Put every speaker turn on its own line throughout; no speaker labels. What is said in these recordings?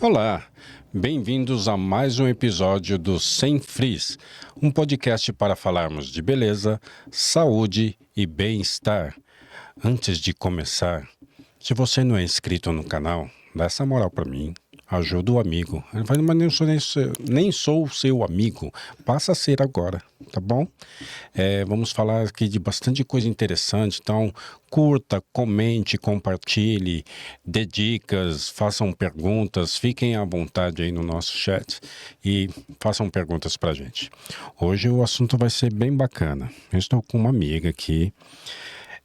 Olá, bem-vindos a mais um episódio do Sem Frizz, um podcast para falarmos de beleza, saúde e bem-estar. Antes de começar, se você não é inscrito no canal, dá essa moral para mim, ajuda o amigo. Ele vai, mas nem sou seu amigo, passa a ser agora, tá bom? Vamos falar aqui de bastante coisa interessante, então curta, comente, compartilhe, dê dicas, façam perguntas, fiquem à vontade aí no nosso chat e façam perguntas pra gente. Hoje o assunto vai ser bem bacana. Eu estou com uma amiga aqui,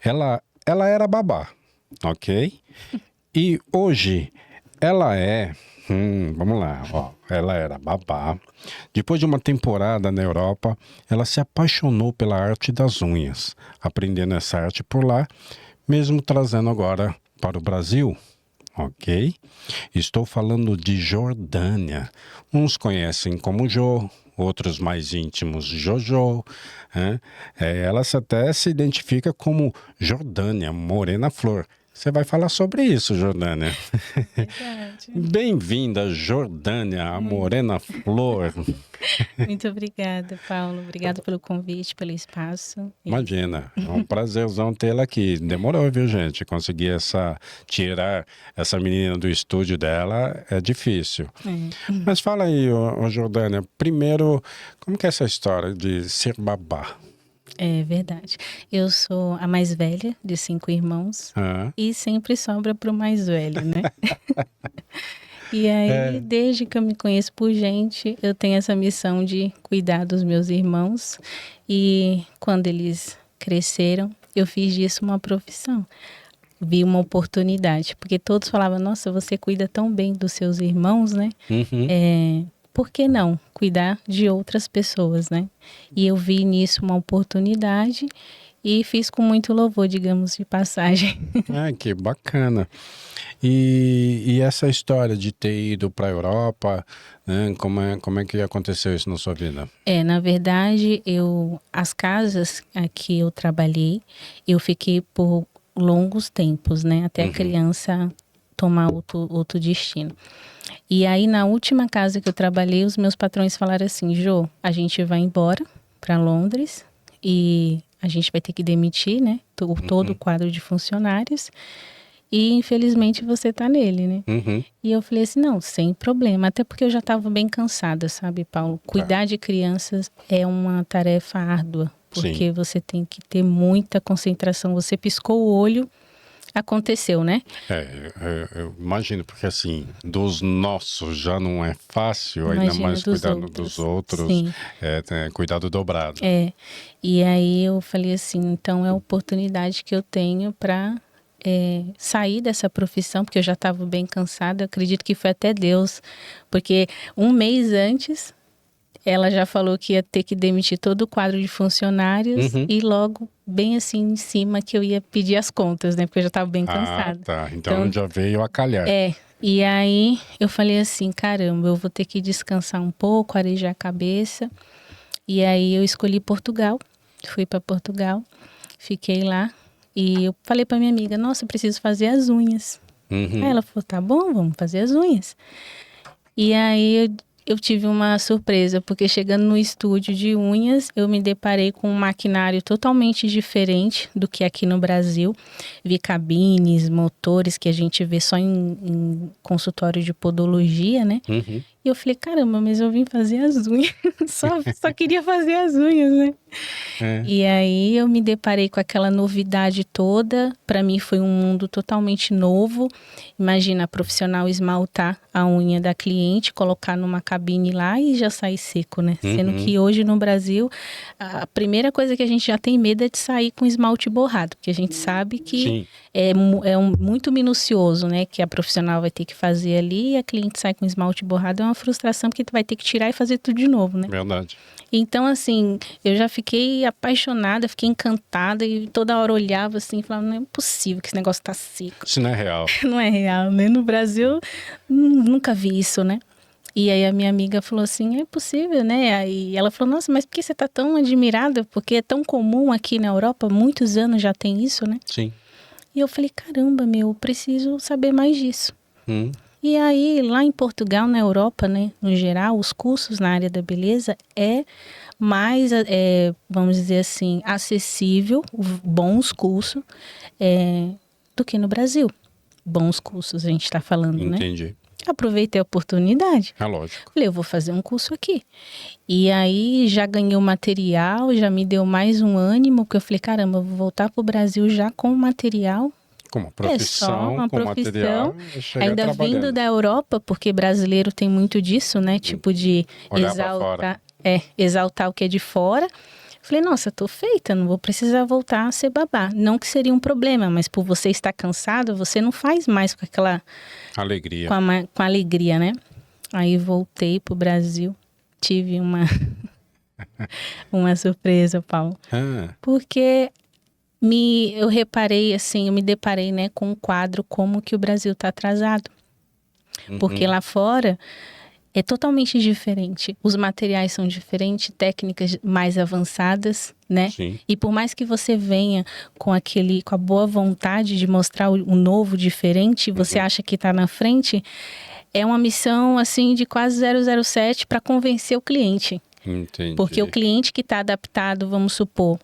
ela era babá, ok? E hoje ela vamos lá, ó. Ela era babá. Depois de uma temporada na Europa, ela se apaixonou pela arte das unhas, aprendendo essa arte por lá, mesmo trazendo agora para o Brasil, ok? Estou falando de Jordânia. Uns conhecem como Jo, outros mais íntimos Jojo, né? Ela até se identifica como Jordânia, Morena Flor. Você vai falar sobre isso, Jordânia.
Verdade.
Bem-vinda, Jordânia, a Morena Flor.
Muito obrigada, Paulo. Obrigada pelo convite, pelo espaço.
Imagina, é um prazerzão tê-la aqui. Demorou, viu, gente? Conseguir tirar essa menina do estúdio dela é difícil. Mas fala aí, ô Jordânia, primeiro, como que é essa história de ser babá?
É verdade. Eu sou a mais velha de 5 irmãos e sempre sobra para o mais velho, né? E aí, desde que eu me conheço por gente, eu tenho essa missão de cuidar dos meus irmãos. E quando eles cresceram, eu fiz disso uma profissão. Vi uma oportunidade, porque todos falavam, nossa, você cuida tão bem dos seus irmãos, né? Por que não cuidar de outras pessoas, né? E eu vi nisso uma oportunidade e fiz com muito louvor, digamos, de passagem.
Que bacana. E essa história de ter ido para a Europa, né? Como é que aconteceu isso na sua vida?
Na verdade, as casas que eu trabalhei, eu fiquei por longos tempos, né? Até a criança tomar outro destino. E aí, na última casa que eu trabalhei, os meus patrões falaram assim, Jô, a gente vai embora para Londres e a gente vai ter que demitir, né? Todo o quadro de funcionários. E, infelizmente, você tá nele, né? E eu falei assim, não, sem problema. Até porque eu já estava bem cansada, sabe, Paulo? Cuidar de crianças é uma tarefa árdua. Porque você tem que ter muita concentração. Você piscou o olho, aconteceu, né?
Eu imagino, porque assim, dos nossos já não é fácil,
Imagina
ainda mais cuidando dos outros,
Sim.
Cuidado dobrado.
E aí eu falei assim, então é a oportunidade que eu tenho para sair dessa profissão, porque eu já estava bem cansada, eu acredito que foi até Deus, porque um mês antes ela já falou que ia ter que demitir todo o quadro de funcionários e logo bem assim em cima que eu ia pedir as contas, né? Porque eu já estava bem cansada.
Tá. Então já veio a calhar.
E aí eu falei assim, caramba, eu vou ter que descansar um pouco, arejar a cabeça. E aí eu escolhi Portugal, fui para Portugal, fiquei lá e eu falei para minha amiga, nossa, eu preciso fazer as unhas. Aí ela falou, tá bom, vamos fazer as unhas. E aí eu tive uma surpresa, porque chegando no estúdio de unhas, eu me deparei com um maquinário totalmente diferente do que aqui no Brasil. Vi cabines, motores que a gente vê só em consultório de podologia, né? E eu falei, caramba, mas eu vim fazer as unhas. só queria fazer as unhas, né? E aí eu me deparei com aquela novidade toda. Para mim foi um mundo totalmente novo. Imagina a profissional esmaltar a unha da cliente, colocar numa cabine lá e já sair seco, né? Sendo que hoje no Brasil, a primeira coisa que a gente já tem medo é de sair com esmalte borrado, porque a gente sabe que muito minucioso, né? Que a profissional vai ter que fazer ali e a cliente sai com esmalte borrado. É uma frustração, porque tu vai ter que tirar e fazer tudo de novo, né?
Verdade.
Então, assim, eu já fiquei apaixonada, fiquei encantada e toda hora olhava assim e falava, não é possível que esse negócio tá seco.
Isso não é real.
Não é real, né? No Brasil, nunca vi isso, né? E aí a minha amiga falou assim, é possível, né? Aí ela falou, nossa, mas por que você tá tão admirada? Porque é tão comum aqui na Europa, muitos anos já tem isso, né?
Sim.
E eu falei, caramba, eu preciso saber mais disso. E aí, lá em Portugal, na Europa, né, no geral, os cursos na área da beleza é mais, vamos dizer assim, acessível, bons cursos, do que no Brasil. Bons cursos, a gente está falando, né?
Entendi.
Aproveitei a oportunidade.
É lógico.
Falei, eu vou fazer um curso aqui. E aí, já ganhei o material, já me deu mais um ânimo, porque eu falei, caramba, eu vou voltar para o Brasil já com o material.
Com uma profissão,
só uma
com
profissão,
material, chega
ainda
trabalhando.
vindo da Europa, porque brasileiro tem muito disso, né? Tipo de
Olhar pra fora.
exaltar o que é de fora. Falei, nossa, tô feita, não vou precisar voltar a ser babá. Não que seria um problema, mas por você estar cansado, você não faz mais com aquela...
Alegria.
Com alegria, né? Aí voltei pro Brasil, tive uma surpresa, Paulo. Porque eu reparei, assim, eu me deparei, né, com um quadro como que o Brasil tá atrasado. Porque lá fora é totalmente diferente. Os materiais são diferentes, técnicas mais avançadas, né?
Sim.
E por mais que você venha com a boa vontade de mostrar o novo, diferente, você acha que está na frente, é uma missão, assim, de quase 007 para convencer o cliente.
Entendi.
Porque o cliente que está adaptado, vamos supor,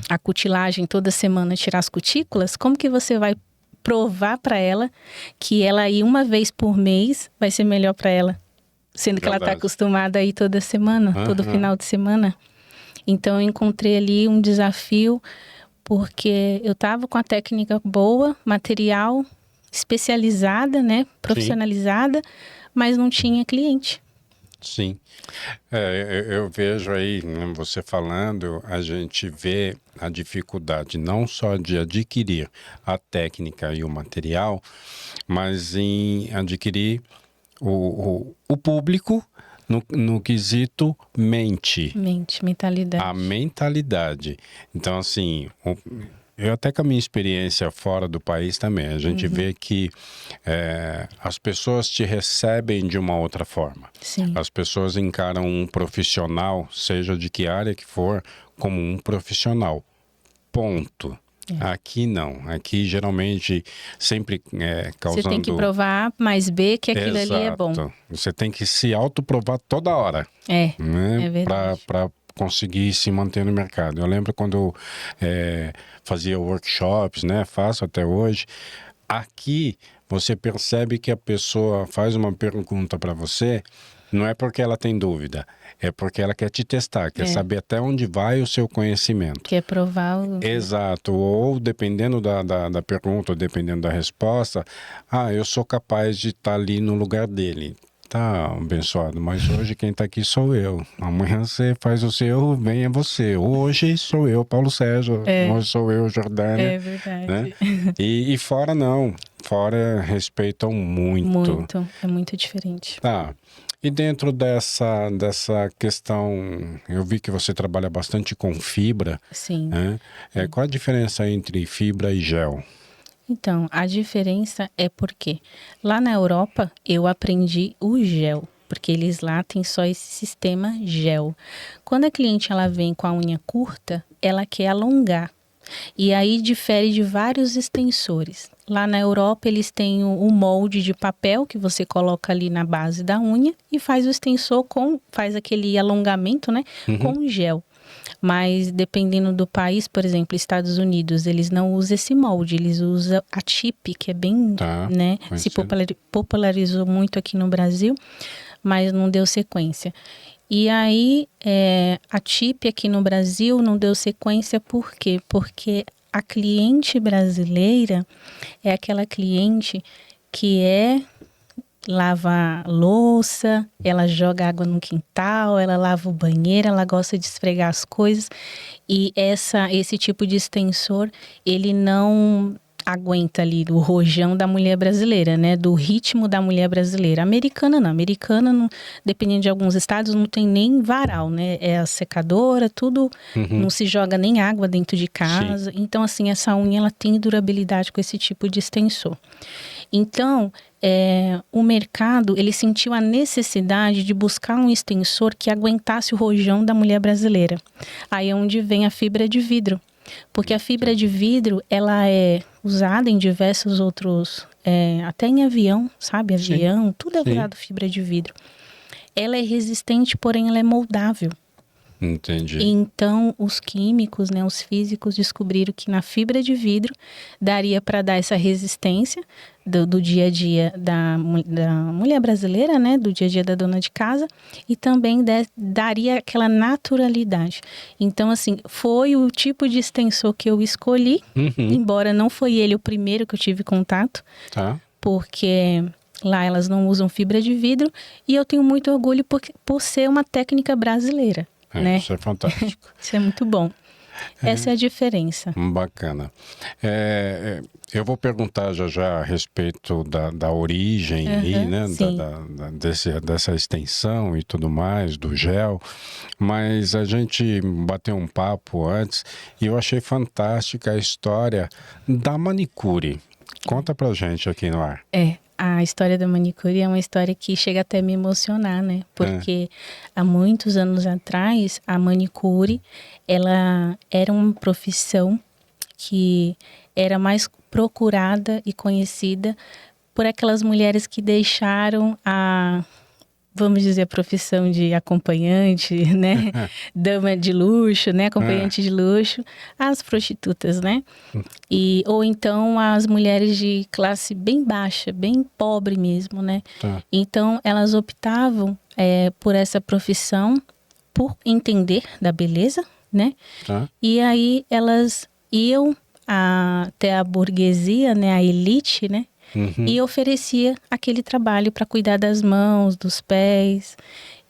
a cutilagem toda semana, tirar as cutículas, como que você vai provar para ela que ela ir uma vez por mês vai ser melhor para ela? Sendo que ela está acostumada a ir toda semana, todo final de semana. Então, eu encontrei ali um desafio, porque eu estava com a técnica boa, material especializada, né? Profissionalizada, mas não tinha cliente.
Sim. Eu vejo aí, né, você falando, a gente vê a dificuldade não só de adquirir a técnica e o material, mas em adquirir o público no quesito
mentalidade.
A mentalidade. Então, assim, eu até com a minha experiência fora do país também, a gente vê que as pessoas te recebem de uma outra forma.
Sim.
As pessoas encaram um profissional, seja de que área que for, como um profissional. Ponto. Aqui não. Aqui geralmente sempre causando...
Você tem que provar A mais B que aquilo
Exato.
Ali é bom.
Você tem que se autoprovar toda hora.
É
né?
verdade.
Para conseguir se manter no mercado. Eu lembro quando eu fazia workshops, né? Faço até hoje. Aqui você percebe que a pessoa faz uma pergunta para você, não é porque ela tem dúvida, é porque ela quer te testar, quer saber até onde vai o seu conhecimento.
Quer provar
Exato, ou dependendo da pergunta, ou dependendo da resposta, eu sou capaz de estar ali no lugar dele. Tá, abençoado, mas hoje quem tá aqui sou eu. Amanhã você faz o seu, venha você. Hoje sou eu, Paulo Sérgio. Hoje sou eu, Jordânia.
É verdade.
Né? E fora não. Fora respeitam muito.
Muito, é muito diferente.
Tá. E dentro dessa questão, eu vi que você trabalha bastante com fibra.
Sim.
Né? Qual a diferença entre fibra e gel?
Então, a diferença é porque lá na Europa eu aprendi o gel, porque eles lá têm só esse sistema gel. Quando a cliente ela vem com a unha curta, ela quer alongar. E aí difere de vários extensores. Lá na Europa eles têm o molde de papel que você coloca ali na base da unha e faz o extensor faz aquele alongamento, né, com gel. Mas dependendo do país, por exemplo, Estados Unidos, eles não usam esse molde, eles usam a chip, que é bem, né, se popularizou muito aqui no Brasil, mas não deu sequência. E aí, a chip aqui no Brasil não deu sequência por quê? Porque a cliente brasileira é aquela cliente que lava louça, ela joga água no quintal, ela lava o banheiro, ela gosta de esfregar as coisas. E esse tipo de extensor, ele não aguenta ali o rojão da mulher brasileira, né? Do ritmo da mulher brasileira. Americana não. Americana, não, dependendo de alguns estados, não tem nem varal, né? É a secadora, tudo. Não se joga nem água dentro de casa. Sim. Então, assim, essa unha, ela tem durabilidade com esse tipo de extensor. Então, o mercado, ele sentiu a necessidade de buscar um extensor que aguentasse o rojão da mulher brasileira. Aí é onde vem a fibra de vidro. Porque a fibra de vidro, ela é usada em diversos outros, até em avião, sabe? Avião, tudo é usado fibra de vidro. Ela é resistente, porém ela é moldável.
Entendi.
Então, os químicos, né, os físicos descobriram que na fibra de vidro daria para dar essa resistência do dia a dia da mulher brasileira, né, do dia a dia da dona de casa, e também daria aquela naturalidade. Então, assim, foi o tipo de extensor que eu escolhi, embora não foi ele o primeiro que eu tive contato, porque lá elas não usam fibra de vidro, e eu tenho muito orgulho por ser uma técnica brasileira. Né?
Isso é fantástico.
Isso é muito bom. Essa é a diferença.
Bacana. Eu vou perguntar já a respeito da origem aí, né? Dessa extensão e tudo mais, do gel. Mas a gente bateu um papo antes e eu achei fantástica a história da manicure. Conta pra gente aqui no ar.
A história da manicure é uma história que chega até a me emocionar, né? Porque há muitos anos atrás, a manicure, ela era uma profissão que era mais procurada e conhecida por aquelas mulheres que deixaram vamos dizer, a profissão de acompanhante, né? Dama de luxo, né? Acompanhante de luxo, as prostitutas, né? Ou então as mulheres de classe bem baixa, bem pobre mesmo, né? Então, elas optavam por essa profissão por entender da beleza, né? E aí elas iam até a burguesia, né? A elite, né? E oferecia aquele trabalho para cuidar das mãos, dos pés.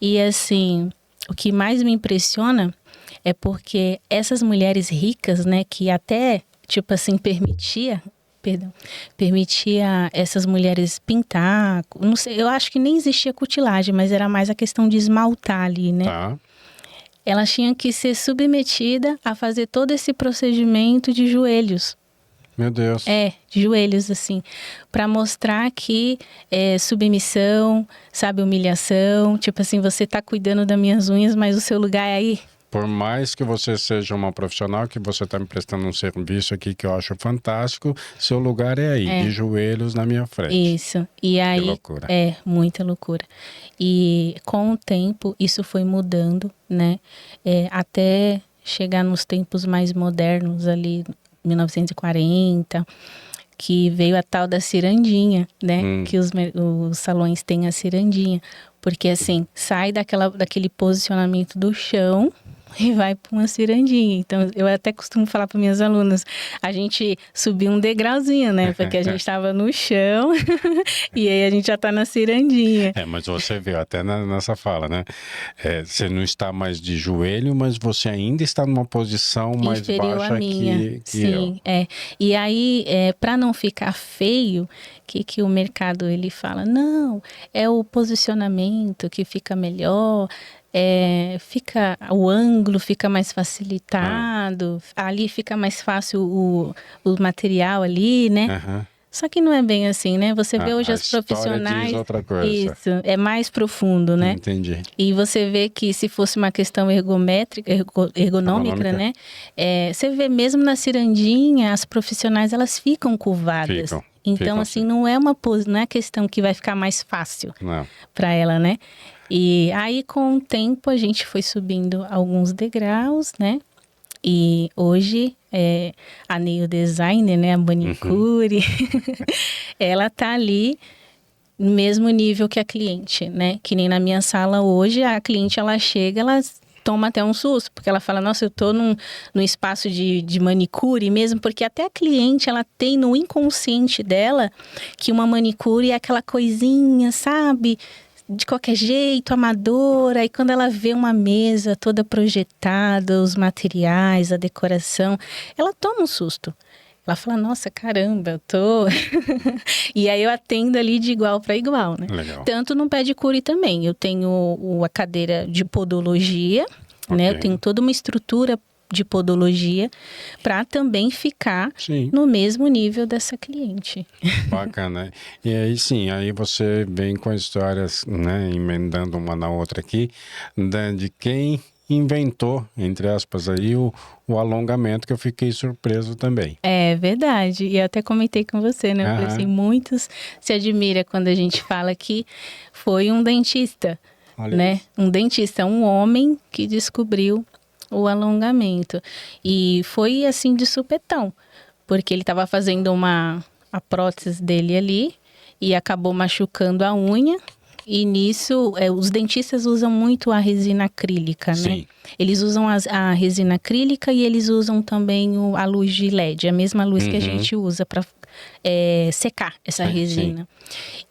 E assim, o que mais me impressiona é porque essas mulheres ricas, né, que até, tipo assim, permitia essas mulheres pintar, não sei, eu acho que nem existia cutilagem, mas era mais a questão de esmaltar ali, né? Elas tinham que ser submetidas a fazer todo esse procedimento de joelhos.
Meu Deus.
De joelhos, assim, para mostrar que submissão, sabe, humilhação, tipo assim, você tá cuidando das minhas unhas, mas o seu lugar é aí.
Por mais que você seja uma profissional, que você está me prestando um serviço aqui que eu acho fantástico, seu lugar é aí, de joelhos na minha frente.
Isso. E aí,
que loucura.
Muita loucura. E com o tempo, isso foi mudando, né? Até chegar nos tempos mais modernos ali, 1940, que veio a tal da cirandinha, né? Que os salões têm a cirandinha. Porque assim, sai daquele posicionamento do chão e vai para uma cirandinha. Então, eu até costumo falar para minhas alunas, a gente subiu um degrauzinho, né? Porque a gente estava no chão e aí a gente já está na cirandinha.
Mas você viu até nessa fala, né? Você não está mais de joelho, mas você ainda está numa posição mais
inferior
baixa
à minha.
que eu.
E aí, para não ficar feio, que o mercado ele fala? Não, é o posicionamento que fica melhor. O ângulo fica mais facilitado, ali fica mais fácil o material ali, né? Só que não é bem assim, né? Você vê hoje as profissionais...
Diz outra coisa.
Isso, é mais profundo, né?
Entendi.
E você vê que se fosse uma questão ergonômica, né? Você vê mesmo na cirandinha, as profissionais, elas ficam curvadas. Então, assim, não é não é questão que vai ficar mais fácil para ela, né? E aí, com o tempo, a gente foi subindo alguns degraus, né? E hoje, a nail designer, né? A manicure, ela tá ali no mesmo nível que a cliente, né? Que nem na minha sala hoje, a cliente, ela chega, ela toma até um susto, porque ela fala, nossa, eu tô num espaço de manicure mesmo, porque até a cliente, ela tem no inconsciente dela que uma manicure é aquela coisinha, sabe? De qualquer jeito, amadora, e quando ela vê uma mesa toda projetada, os materiais, a decoração, ela toma um susto. Ela fala, nossa, caramba, eu tô... E aí eu atendo ali de igual para igual, né?
Legal.
Tanto no pedicure também. Eu tenho a cadeira de podologia, né? Eu tenho toda uma estrutura de podologia para também ficar no mesmo nível dessa cliente.
Bacana. E aí aí você vem com histórias, né, emendando uma na outra aqui, de quem inventou, entre aspas, aí o alongamento, que eu fiquei surpreso também.
É verdade. E eu até comentei com você, né? Eu falei assim, muitos se admira quando a gente fala que foi um dentista,
Olha
né?
isso.
Um dentista, um homem que descobriu o alongamento. E foi assim de supetão, porque ele estava fazendo a prótese dele ali e acabou machucando a unha. E nisso, os dentistas usam muito a resina acrílica, né?
Sim.
Eles usam a resina acrílica e eles usam também a luz de LED, a mesma luz que a gente usa para secar essa resina.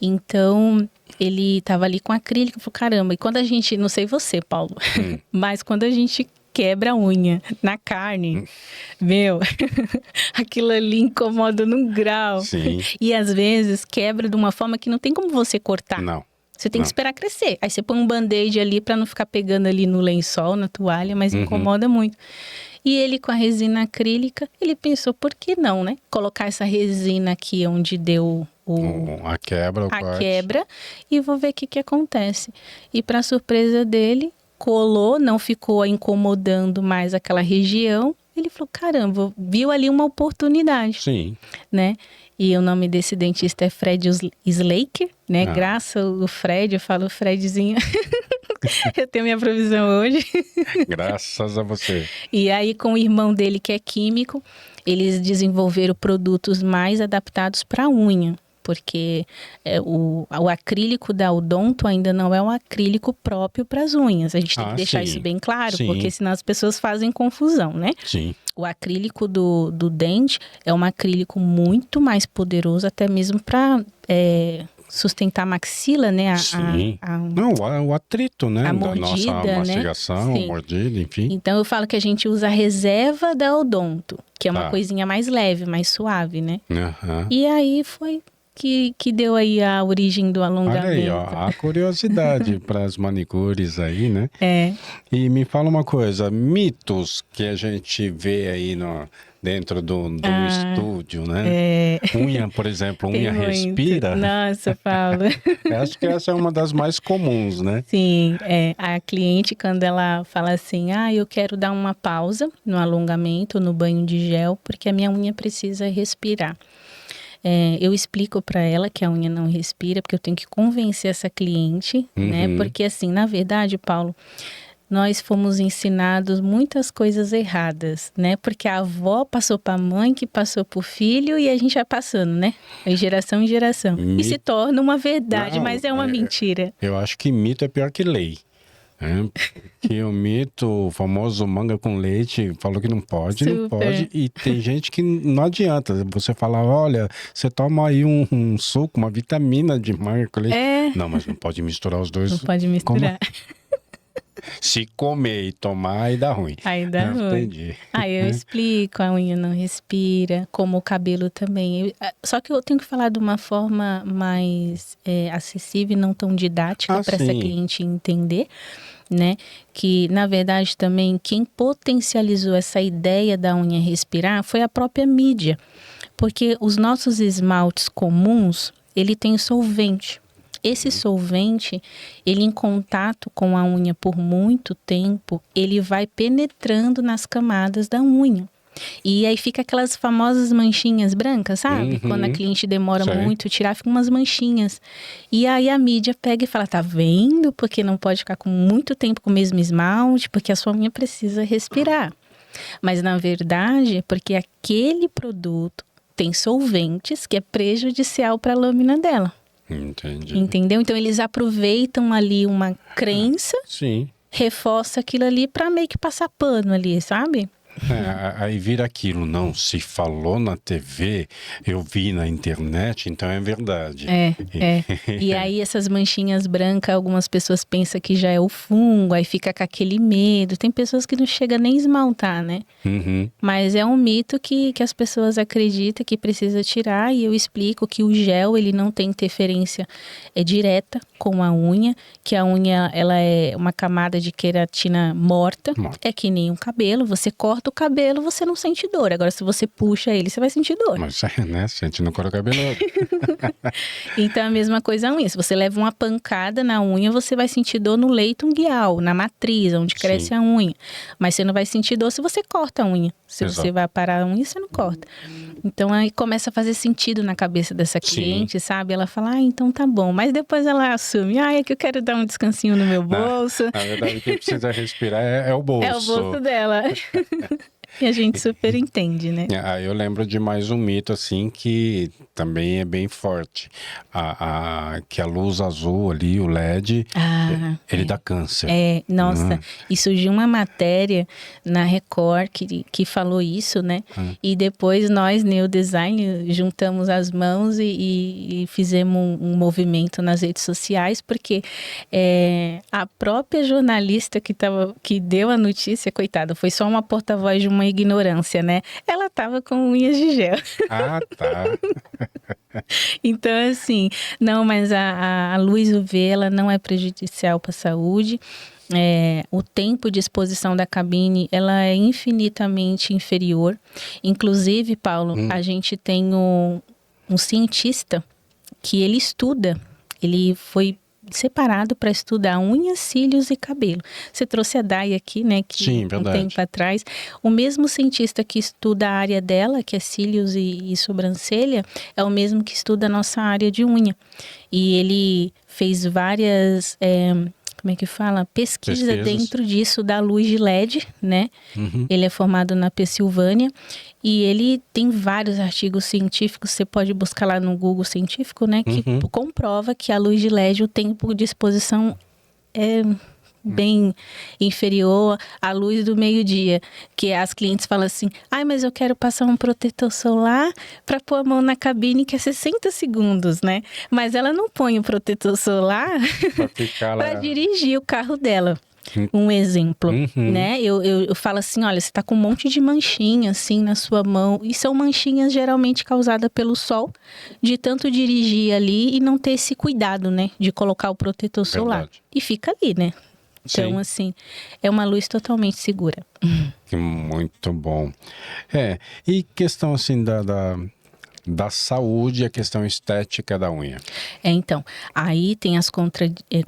Então, ele estava ali com acrílico, falou, caramba, e quando a gente, não sei você, Paulo, mas quando a gente quebra a unha na carne, meu, aquilo ali incomoda num grau.
Sim.
E às vezes quebra de uma forma que não tem como você cortar.
Não.
Você tem que esperar crescer. Aí você põe um band-aid ali para não ficar pegando ali no lençol, na toalha, mas incomoda muito. E ele com a resina acrílica, ele pensou, por que não, né? Colocar essa resina aqui onde deu
A quebra, o corte.
quebra e vou ver o que acontece. E para surpresa dele, colou, não ficou incomodando mais aquela região. Ele falou, caramba, viu ali uma oportunidade.
Sim.
Né? E o nome desse dentista é Fred Slaker, né? Graças ao Fred, eu falo Fredzinho. Eu tenho minha provisão hoje.
Graças a você.
E aí, com o irmão dele, que é químico, eles desenvolveram produtos mais adaptados para a unha. Porque o acrílico da Odonto ainda não é um acrílico próprio para as unhas. A gente tem que deixar isso bem claro, porque senão as pessoas fazem confusão, né?
Sim.
O acrílico do dente é um acrílico muito mais poderoso, até mesmo para sustentar a maxila, né?
Sim. Não, o atrito, né?
A mordida,
da nossa mastigação,
né?
mordida, enfim.
Então, eu falo que a gente usa a reserva da Odonto, que é uma coisinha mais leve, mais suave, né? E aí foi que deu aí a origem do alongamento.
Olha aí, ó, a curiosidade para as manicures aí, né?
É.
E me fala uma coisa, mitos que a gente vê aí dentro do estúdio, né? Unha, por exemplo, unha respira.
Nossa, Paulo.
Acho que essa é uma das mais comuns, né?
Sim, a cliente, quando ela fala assim, eu quero dar uma pausa no alongamento, no banho de gel, porque a minha unha precisa respirar. Eu explico para ela que a unha não respira, porque eu tenho que convencer essa cliente, né? Porque assim, na verdade, Paulo, nós fomos ensinados muitas coisas erradas, né? Porque a avó passou para a mãe, que passou para o filho, e a gente vai passando, né? De geração em geração. E se torna uma verdade, mas é uma mentira.
Eu acho que mito é pior que lei. Que o mito, o famoso manga com leite, falou que não pode, não pode. E tem gente que não adianta. Você falar, olha, você toma aí um suco, uma vitamina de manga com leite. Não, mas não pode misturar os dois.
Não pode misturar.
Se comer e tomar, aí dá ruim.
Aí dá ruim.
Entendi.
Aí eu explico, a unha não respira, como o cabelo também. Só que eu tenho que falar de uma forma mais acessível e não tão didática para essa cliente entender, né? Que, na verdade, também quem potencializou essa ideia da unha respirar foi a própria mídia. Porque os nossos esmaltes comuns, ele tem solvente. Esse solvente, ele em contato com a unha por muito tempo, ele vai penetrando nas camadas da unha. E aí fica aquelas famosas manchinhas brancas, sabe? Quando a cliente demora muito tirar, ficam umas manchinhas. E aí a mídia pega e fala, tá vendo? Porque não pode ficar com muito tempo com o mesmo esmalte, porque a sua unha precisa respirar. Mas na verdade, é porque aquele produto tem solventes que é prejudicial para a lâmina dela.
Entendi.
Entendeu? Então eles aproveitam ali uma crença, reforça aquilo ali para meio que passar pano ali, sabe?
Aí vira aquilo, não, se falou na TV, eu vi na internet, então é verdade.
E aí essas manchinhas brancas, algumas pessoas pensam que já é o fungo, aí fica com aquele medo. Tem pessoas que não chegam nem a esmaltar, né? Mas é um mito que as pessoas acreditam que precisa tirar, e eu explico que o gel, ele não tem interferência direta com a unha, que a unha, ela é uma camada de queratina morta, é que nem um cabelo, você corta corta o cabelo, você não sente dor. Agora, se você puxa ele, você vai sentir dor.
Mas, né? Sente no couro cabeludo.
Então, a mesma coisa a unha. Se você leva uma pancada na unha, você vai sentir dor no leito ungueal, na matriz, onde cresce
Sim.
a unha. Mas você não vai sentir dor se você corta a unha. Se
Exato.
você vai parar a unha, você não corta. Então, aí começa a fazer sentido na cabeça dessa cliente, sabe? Ela fala, então tá bom. Mas depois ela assume, é que eu quero dar um descansinho no meu bolso.
Na verdade, quem precisa respirar é o bolso.
É o bolso dela. E a gente super entende, né?
Aí eu lembro de mais um mito, assim, que também é bem forte. Que a luz azul ali, o LED, ele dá câncer.
Nossa, e surgiu uma matéria na Record que falou isso, né? E depois nós, Neodesign, juntamos as mãos e fizemos um movimento nas redes sociais, porque a própria jornalista que deu a notícia, coitada, foi só uma porta-voz de uma ignorância, né? Ela tava com unhas de gel.
Ah, tá.
Então, assim, não, mas a luz UV, ela não é prejudicial para a saúde. O tempo de exposição da cabine, ela é infinitamente inferior. Inclusive, Paulo, a gente tem um cientista que ele estuda, ele foi separado para estudar unhas, cílios e cabelo. Você trouxe a Day aqui, né? Que
Sim,
um
verdade.
tempo atrás. O mesmo cientista que estuda a área dela, que é cílios e sobrancelha, é o mesmo que estuda a nossa área de unha. E ele fez várias... como é que fala? Pesquisa dentro disso da luz de LED, né? Ele é formado na Pensilvânia e ele tem vários artigos científicos, você pode buscar lá no Google científico, né? Que comprova que a luz de LED, o tempo de exposição é bem inferior à luz do meio-dia, que as clientes falam assim, mas eu quero passar um protetor solar para pôr a mão na cabine, que é 60 segundos, né? Mas ela não põe o protetor solar para dirigir o carro dela. Um exemplo, né? Eu falo assim, olha, você tá com um monte de manchinha assim na sua mão, e são manchinhas geralmente causadas pelo sol, de tanto dirigir ali e não ter esse cuidado, né? De colocar o protetor solar.
Verdade.
E fica ali, né? Então,
Sim.
assim, é uma luz totalmente segura.
Muito bom. E questão assim da saúde e a questão estética da unha.
Então, aí tem as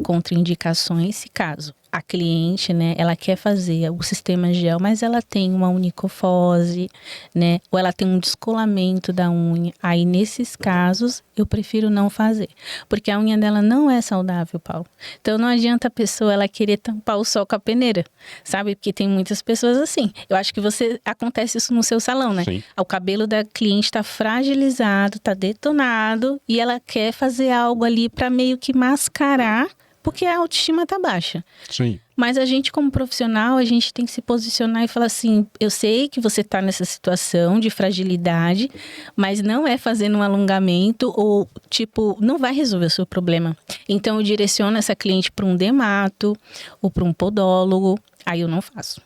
contraindicações, se caso a cliente, né, ela quer fazer o sistema gel, mas ela tem uma onicofose, né, ou ela tem um descolamento da unha. Aí, nesses casos, eu prefiro não fazer, porque a unha dela não é saudável, Paulo. Então, não adianta a pessoa ela querer tampar o sol com a peneira, sabe? Porque tem muitas pessoas assim. Eu acho que acontece isso no seu salão, né?
Sim.
O cabelo da cliente está fragilizado, está detonado, e ela quer fazer algo ali para meio que mascarar, porque a autoestima está baixa.
Sim.
Mas a gente, como profissional, a gente tem que se posicionar e falar assim, eu sei que você está nessa situação de fragilidade, mas não é fazendo um alongamento ou, não vai resolver o seu problema. Então, eu direciono essa cliente para um dermato ou para um podólogo, aí eu não faço.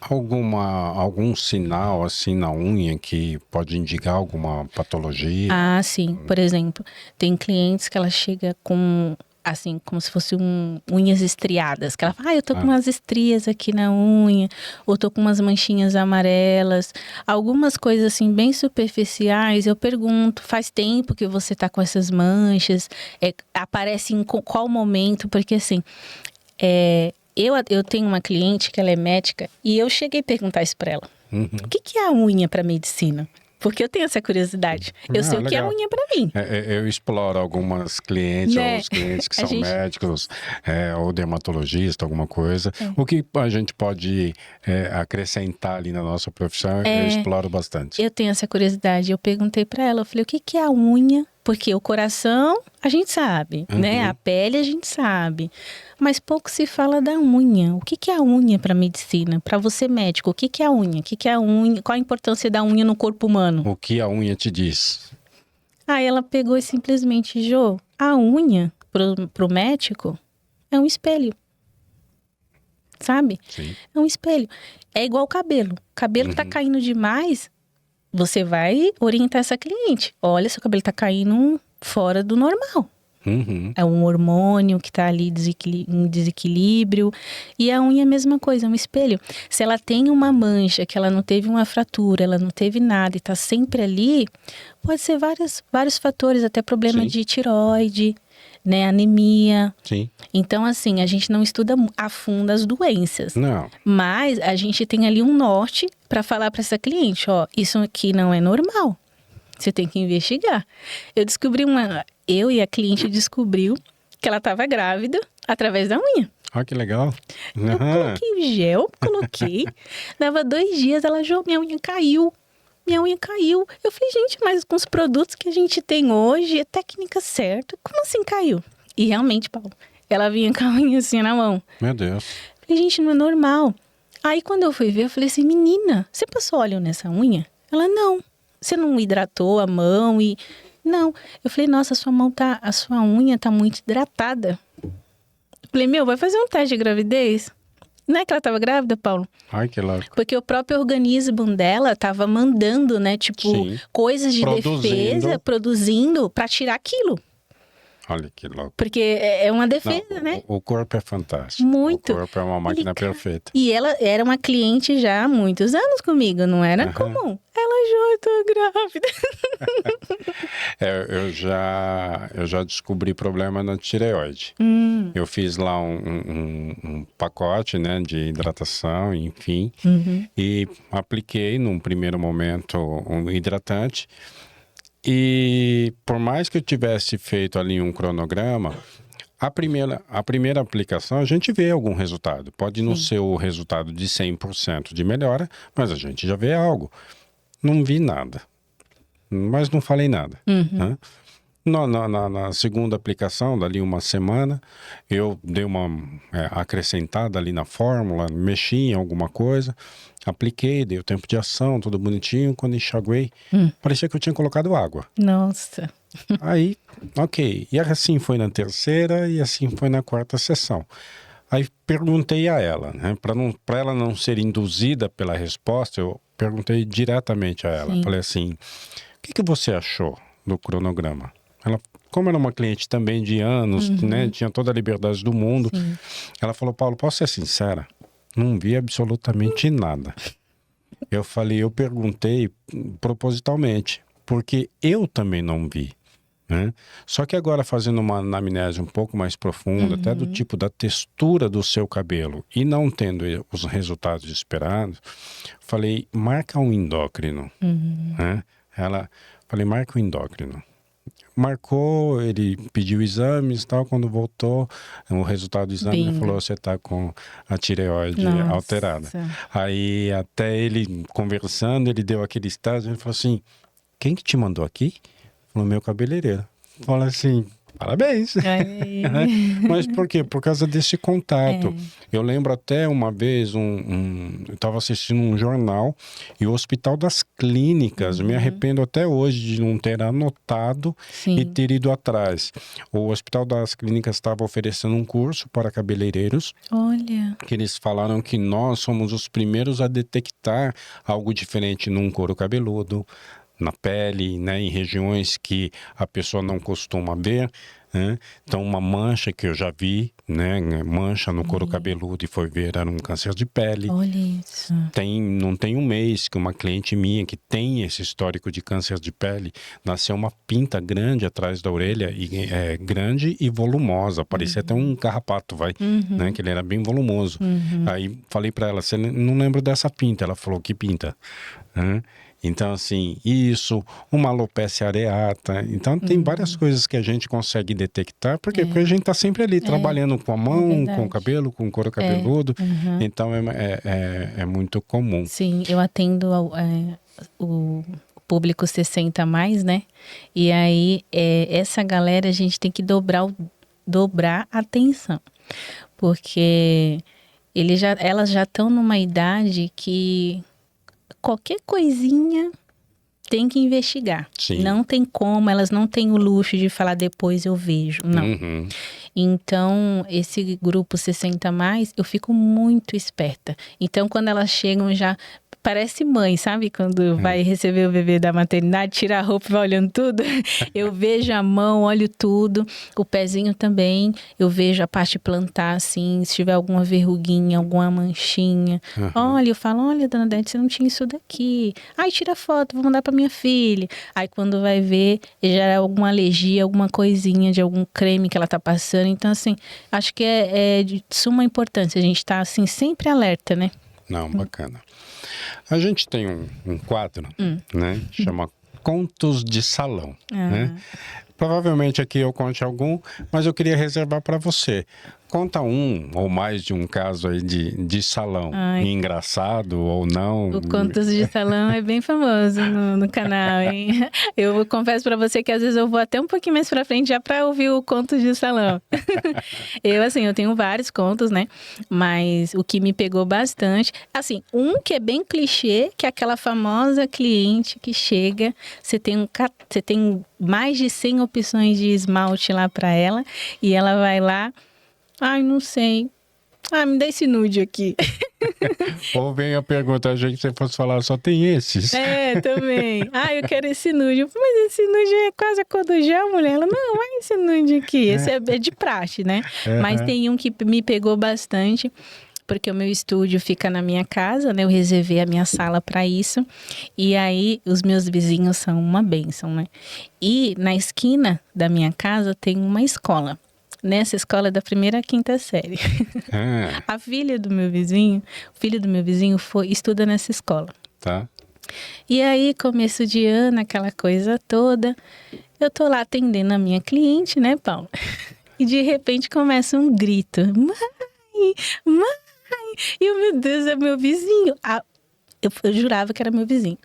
Algum sinal assim na unha que pode indicar alguma patologia?
Sim. Por exemplo, tem clientes que ela chega com... assim, como se fosse unhas estriadas. Que ela fala, eu tô com umas estrias aqui na unha, ou tô com umas manchinhas amarelas. Algumas coisas, assim, bem superficiais, eu pergunto, faz tempo que você tá com essas manchas? Aparece em qual momento? Porque, assim, eu tenho uma cliente que ela é médica, e eu cheguei a perguntar isso pra ela. O que é a unha pra medicina? Porque eu tenho essa curiosidade. Eu sei o que é unha pra mim.
Eu exploro algumas clientes,
né?
ou os clientes que são médicos, ou dermatologistas, alguma coisa. O que a gente pode acrescentar ali na nossa profissão, eu exploro bastante.
Eu tenho essa curiosidade. Eu perguntei pra ela, eu falei, o que é a unha? Porque o coração, a gente sabe, né? A pele, a gente sabe. Mas pouco se fala da unha. O que é a unha para medicina? Para você médico, o que é a unha? O que é a unha? Qual a importância da unha no corpo humano?
O que a unha te diz?
Aí ela pegou e simplesmente, Jô, a unha pro médico é um espelho. Sabe?
Sim.
É um espelho. É igual o cabelo. O cabelo tá caindo demais, você vai orientar essa cliente. Olha, seu cabelo tá caindo fora do normal.
Uhum.
É um hormônio que está ali em desequilíbrio. E a unha é a mesma coisa, é um espelho. Se ela tem uma mancha, que ela não teve uma fratura, ela não teve nada e está sempre ali, pode ser vários fatores, até problema
Sim.
de tireoide, né, anemia.
Sim.
Então, assim, a gente não estuda a fundo as doenças.
Não.
Mas a gente tem ali um norte para falar para essa cliente, ó, isso aqui não é normal. Você tem que investigar. Eu e a cliente descobriu que ela estava grávida através da unha.
Olha que legal.
Eu coloquei o gel, dava 2 dias, minha unha caiu. Eu falei, gente, mas com os produtos que a gente tem hoje, a técnica certa, como assim caiu? E realmente, Paulo, ela vinha com a unha assim na mão.
Meu Deus.
Eu falei, gente, não é normal. Aí quando eu fui ver, eu falei assim, menina, você passou óleo nessa unha? Ela, não. Você não hidratou a mão e... Não. Eu falei, nossa, a sua unha tá muito hidratada. Eu falei, vai fazer um teste de gravidez? Não é que ela tava grávida, Paulo?
Ai, que louco.
Porque o próprio organismo dela tava mandando, né,
Sim.
coisas de defesa, produzindo pra tirar aquilo.
Olha que louco.
Porque é uma defesa, né?
O corpo é fantástico.
Muito.
O corpo é uma máquina perfeita.
E ela era uma cliente já há muitos anos comigo, não era comum. Ela, já tô grávida.
Eu já descobri problema na tireoide. Eu fiz lá um pacote, né, de hidratação, enfim, e apliquei num primeiro momento um hidratante. E por mais que eu tivesse feito ali um cronograma, a primeira aplicação a gente vê algum resultado. Pode não ser o resultado de 100% de melhora, mas a gente já vê algo. Não vi nada, mas não falei nada. Né? Na segunda aplicação, dali uma semana, eu dei uma acrescentada ali na fórmula, mexi em alguma coisa, apliquei, dei o tempo de ação, tudo bonitinho. Quando enxaguei, parecia que eu tinha colocado água.
Nossa.
Aí, ok. E assim foi na terceira e assim foi na quarta sessão. Aí perguntei a ela, né? Para ela não ser induzida pela resposta, eu perguntei diretamente a ela.
Sim.
Falei assim, o que você achou do cronograma? Ela, como era uma cliente também de anos, né? Tinha toda a liberdade do mundo.
Sim.
Ela falou, Paulo, posso ser sincera? Não vi absolutamente nada. Eu falei, eu perguntei propositalmente, porque eu também não vi. Né? Só que agora, fazendo uma anamnese um pouco mais profunda, até do tipo da textura do seu cabelo, e não tendo os resultados esperados, falei, marca um endócrino. Né? Falei, marca um endócrino. Marcou, ele pediu exames e tal, quando voltou, o resultado do exame, ele falou, você está com a tireoide alterada. Aí, até ele conversando, ele deu aquele estágio, ele falou assim, quem que te mandou aqui? Falou, meu cabeleireiro. Fala assim, parabéns. Mas por quê? Por causa desse contato. Eu lembro até uma vez, eu estava assistindo um jornal e o Hospital das Clínicas, me arrependo até hoje de não ter anotado e ter ido atrás. O Hospital das Clínicas estava oferecendo um curso para cabeleireiros.
Olha.
Que eles falaram que nós somos os primeiros a detectar algo diferente num couro cabeludo, na pele, né, em regiões que a pessoa não costuma ver, né? Então uma mancha que eu já vi, né, mancha no couro cabeludo e foi ver, era um câncer de pele.
Olha isso.
Não tem um mês que uma cliente minha que tem esse histórico de câncer de pele, nasceu uma pinta grande atrás da orelha, grande e volumosa, parecia até um carrapato, né, que ele era bem volumoso. Aí falei para ela, você não lembra dessa pinta? Ela falou, que pinta? Então, assim, uma alopecia areata. Então, tem várias coisas que a gente consegue detectar. Por quê? Porque a gente está sempre ali trabalhando com a mão, com o cabelo, com o couro cabeludo. Então, é muito comum.
Sim, eu atendo o público 60 a mais, né? E aí, essa galera, a gente tem que dobrar a atenção. Porque elas já estão numa idade que... qualquer coisinha tem que investigar.
Sim.
Não tem como, elas não têm o luxo de falar depois eu vejo, não. Então, esse grupo 60+, eu fico muito esperta. Então, quando elas chegam já... Parece mãe, sabe? Quando vai receber o bebê da maternidade, tira a roupa e vai olhando tudo. Eu vejo a mão, olho tudo. O pezinho também. Eu vejo a parte plantar, assim. Se tiver alguma verruguinha, alguma manchinha. Olha, eu falo, olha, dona Dete, você não tinha isso daqui. Ai, tira foto, vou mandar pra minha filha. Aí, quando vai ver, já é alguma alergia, alguma coisinha de algum creme que ela tá passando. Então, assim, acho que é de suma importância. A gente tá, assim, sempre alerta, né?
Não, bacana. A gente tem um quadro, né? Chama Contos de Salão, né? Provavelmente aqui eu conte algum, mas eu queria reservar para você. Conta um ou mais de um caso aí de salão. Engraçado ou não.
O Contos de Salão é bem famoso no canal, hein? Eu confesso pra você que às vezes eu vou até um pouquinho mais pra frente já pra ouvir o Contos de Salão. Eu tenho vários contos, né? Mas o que me pegou bastante... Assim, um que é bem clichê, que é aquela famosa cliente que chega, você tem mais de 100 opções de esmalte lá pra ela, e ela vai lá... Ai, não sei. Me dá esse nude aqui.
Ou vem a pergunta, a gente, se você fosse falar, só tem esses.
Também. Eu quero esse nude. Mas esse nude é quase a cor do gel, mulher. Ela, não, olha esse nude aqui. Esse é de praxe, né? Mas tem um que me pegou bastante, porque o meu estúdio fica na minha casa, né? Eu reservei a minha sala para isso. E aí, os meus vizinhos são uma bênção, né? E na esquina da minha casa tem uma escola. Nessa escola da 1ª à 5ª série. A filha do meu vizinho, o filho do meu vizinho estuda nessa escola.
Tá.
E aí, começo de ano, aquela coisa toda. Eu tô lá atendendo a minha cliente, né, Paulo? E de repente começa um grito. Mãe, mãe! E eu, meu Deus, é meu vizinho. Eu jurava que era meu vizinho.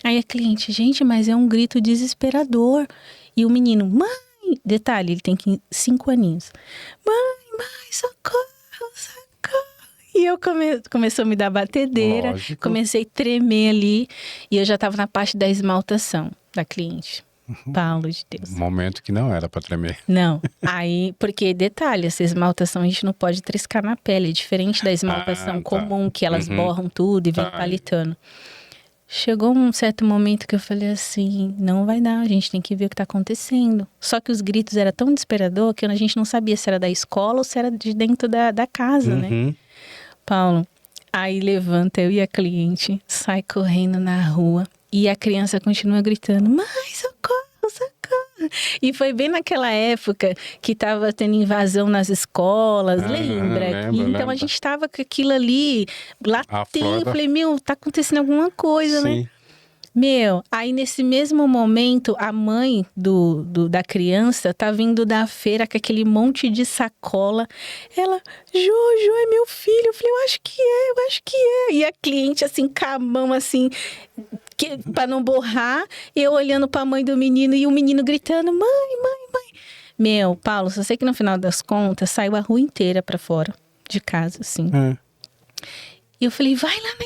Aí a cliente, gente, mas é um grito desesperador. E o menino, mãe! Detalhe, ele tem 5 aninhos. Mãe, socorro, socorro. E eu começou a me dar batedeira.
Lógico.
Comecei a tremer ali. E eu já estava na parte da esmaltação da cliente. Paulo de Deus.
Momento que não era para tremer.
Não. Aí, porque detalhe, essa esmaltação a gente não pode triscar na pele. É diferente da esmaltação comum, que elas borram tudo e vem palitando. Chegou um certo momento que eu falei assim, não vai dar, a gente tem que ver o que tá acontecendo. Só que os gritos eram tão desesperador que a gente não sabia se era da escola ou se era de dentro da casa, né? Paulo, aí levanta eu e a cliente, sai correndo na rua e a criança continua gritando, mãe, socorro, socorro. E foi bem naquela época que tava tendo invasão nas escolas, lembra? Então a gente tava com aquilo ali, latente, falei, meu, tá acontecendo alguma coisa, né? Meu, aí nesse mesmo momento, a mãe da criança tá vindo da feira com aquele monte de sacola. Ela, Jojo, é meu filho. Eu falei, eu acho que é. E a cliente assim, com a mão assim, pra não borrar. Eu olhando pra mãe do menino e o menino gritando, mãe. Meu, Paulo, só sei que no final das contas, saiu a rua inteira pra fora de casa, assim. E eu falei, vai lá na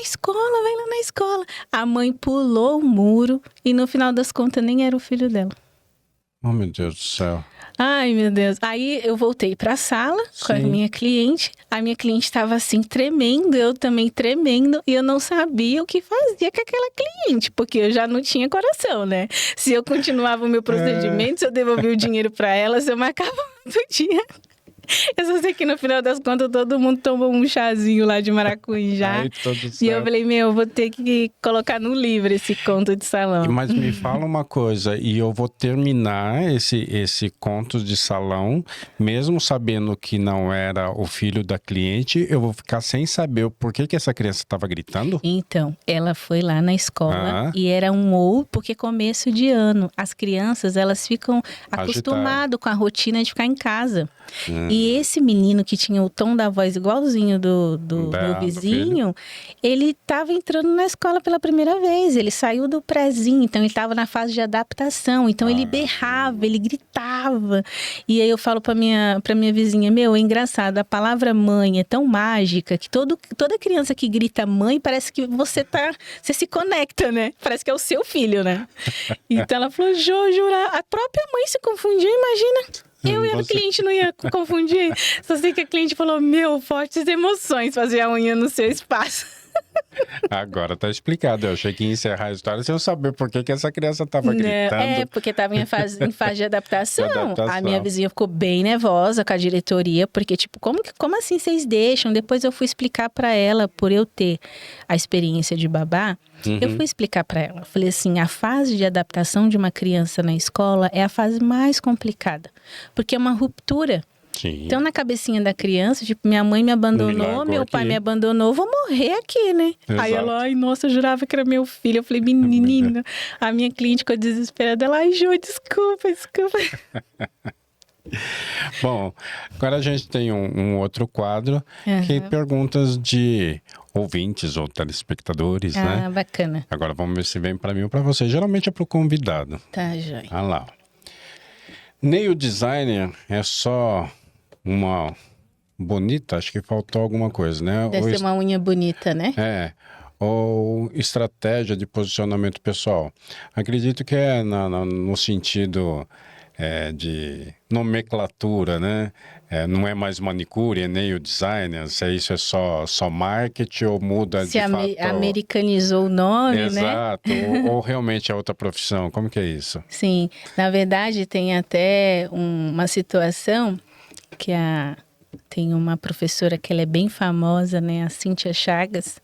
escola. A mãe pulou o muro e no final das contas nem era o filho dela.
Oh, meu Deus do céu.
Ai, meu Deus. Aí eu voltei pra sala com a minha cliente. A minha cliente estava assim, tremendo, eu também tremendo. E eu não sabia o que fazia com aquela cliente, porque eu já não tinha coração, né? Se eu continuava o meu procedimento, se eu devolvia o dinheiro pra ela, se eu marcava outro dia... Eu só sei que no final das contas todo mundo tomou um chazinho lá de maracujá.
Ai,
e eu falei, eu vou ter que colocar no livro esse conto de salão.
Mas me fala uma coisa, e eu vou terminar esse conto de salão, mesmo sabendo que não era o filho da cliente, eu vou ficar sem saber o porquê que essa criança estava gritando?
Então, ela foi lá na escola e era porque começo de ano. As crianças, elas ficam acostumadas com a rotina de ficar em casa. E esse menino que tinha o tom da voz igualzinho do meu vizinho, ele estava entrando na escola pela primeira vez. Ele saiu do prézinho, então ele estava na fase de adaptação. Então ele berrava, ele gritava. E aí eu falo pra minha vizinha, é engraçado, a palavra mãe é tão mágica que toda criança que grita mãe parece que você se conecta, né? Parece que é o seu filho, né? Então ela falou, Jojo, a própria mãe se confundiu, imagina. Eu e a cliente não ia confundir. Só sei que a cliente falou, fortes emoções fazer a unha no seu espaço.
Agora tá explicado. Eu achei que ia encerrar a história sem eu saber por que essa criança tava gritando.
Porque estava em fase de adaptação. A minha vizinha ficou bem nervosa com a diretoria, porque, tipo, como assim vocês deixam? Depois eu fui explicar para ela, por eu ter a experiência de babá, eu fui explicar para ela. Falei assim, a fase de adaptação de uma criança na escola é a fase mais complicada, porque é uma ruptura.
Sim.
Então, na cabecinha da criança, tipo, minha mãe me abandonou, meu pai me abandonou, vou morrer aqui, né?
Exato.
Aí ela, ai, nossa, eu jurava que era meu filho. Eu falei, menina, a minha cliente ficou desesperada. Ela, ai, Jô, desculpa.
Bom, agora a gente tem um outro quadro que é perguntas de ouvintes ou telespectadores, né?
Ah, bacana.
Agora vamos ver se vem para mim ou para você. Geralmente é para o convidado.
Tá, joia.
Olha lá. Nail designer é só uma bonita, acho que faltou alguma coisa, né?
Deve ser uma unha bonita, né?
Ou estratégia de posicionamento pessoal. Acredito que é no sentido de nomenclatura, né? Não é mais manicure, é nail designer, se isso é só marketing ou muda
se
de fato...
americanizou o nome, né?
Exato, ou realmente é outra profissão, como que é isso?
Sim, na verdade tem até uma situação que tem uma professora que ela é bem famosa, né? A Cíntia Chagas.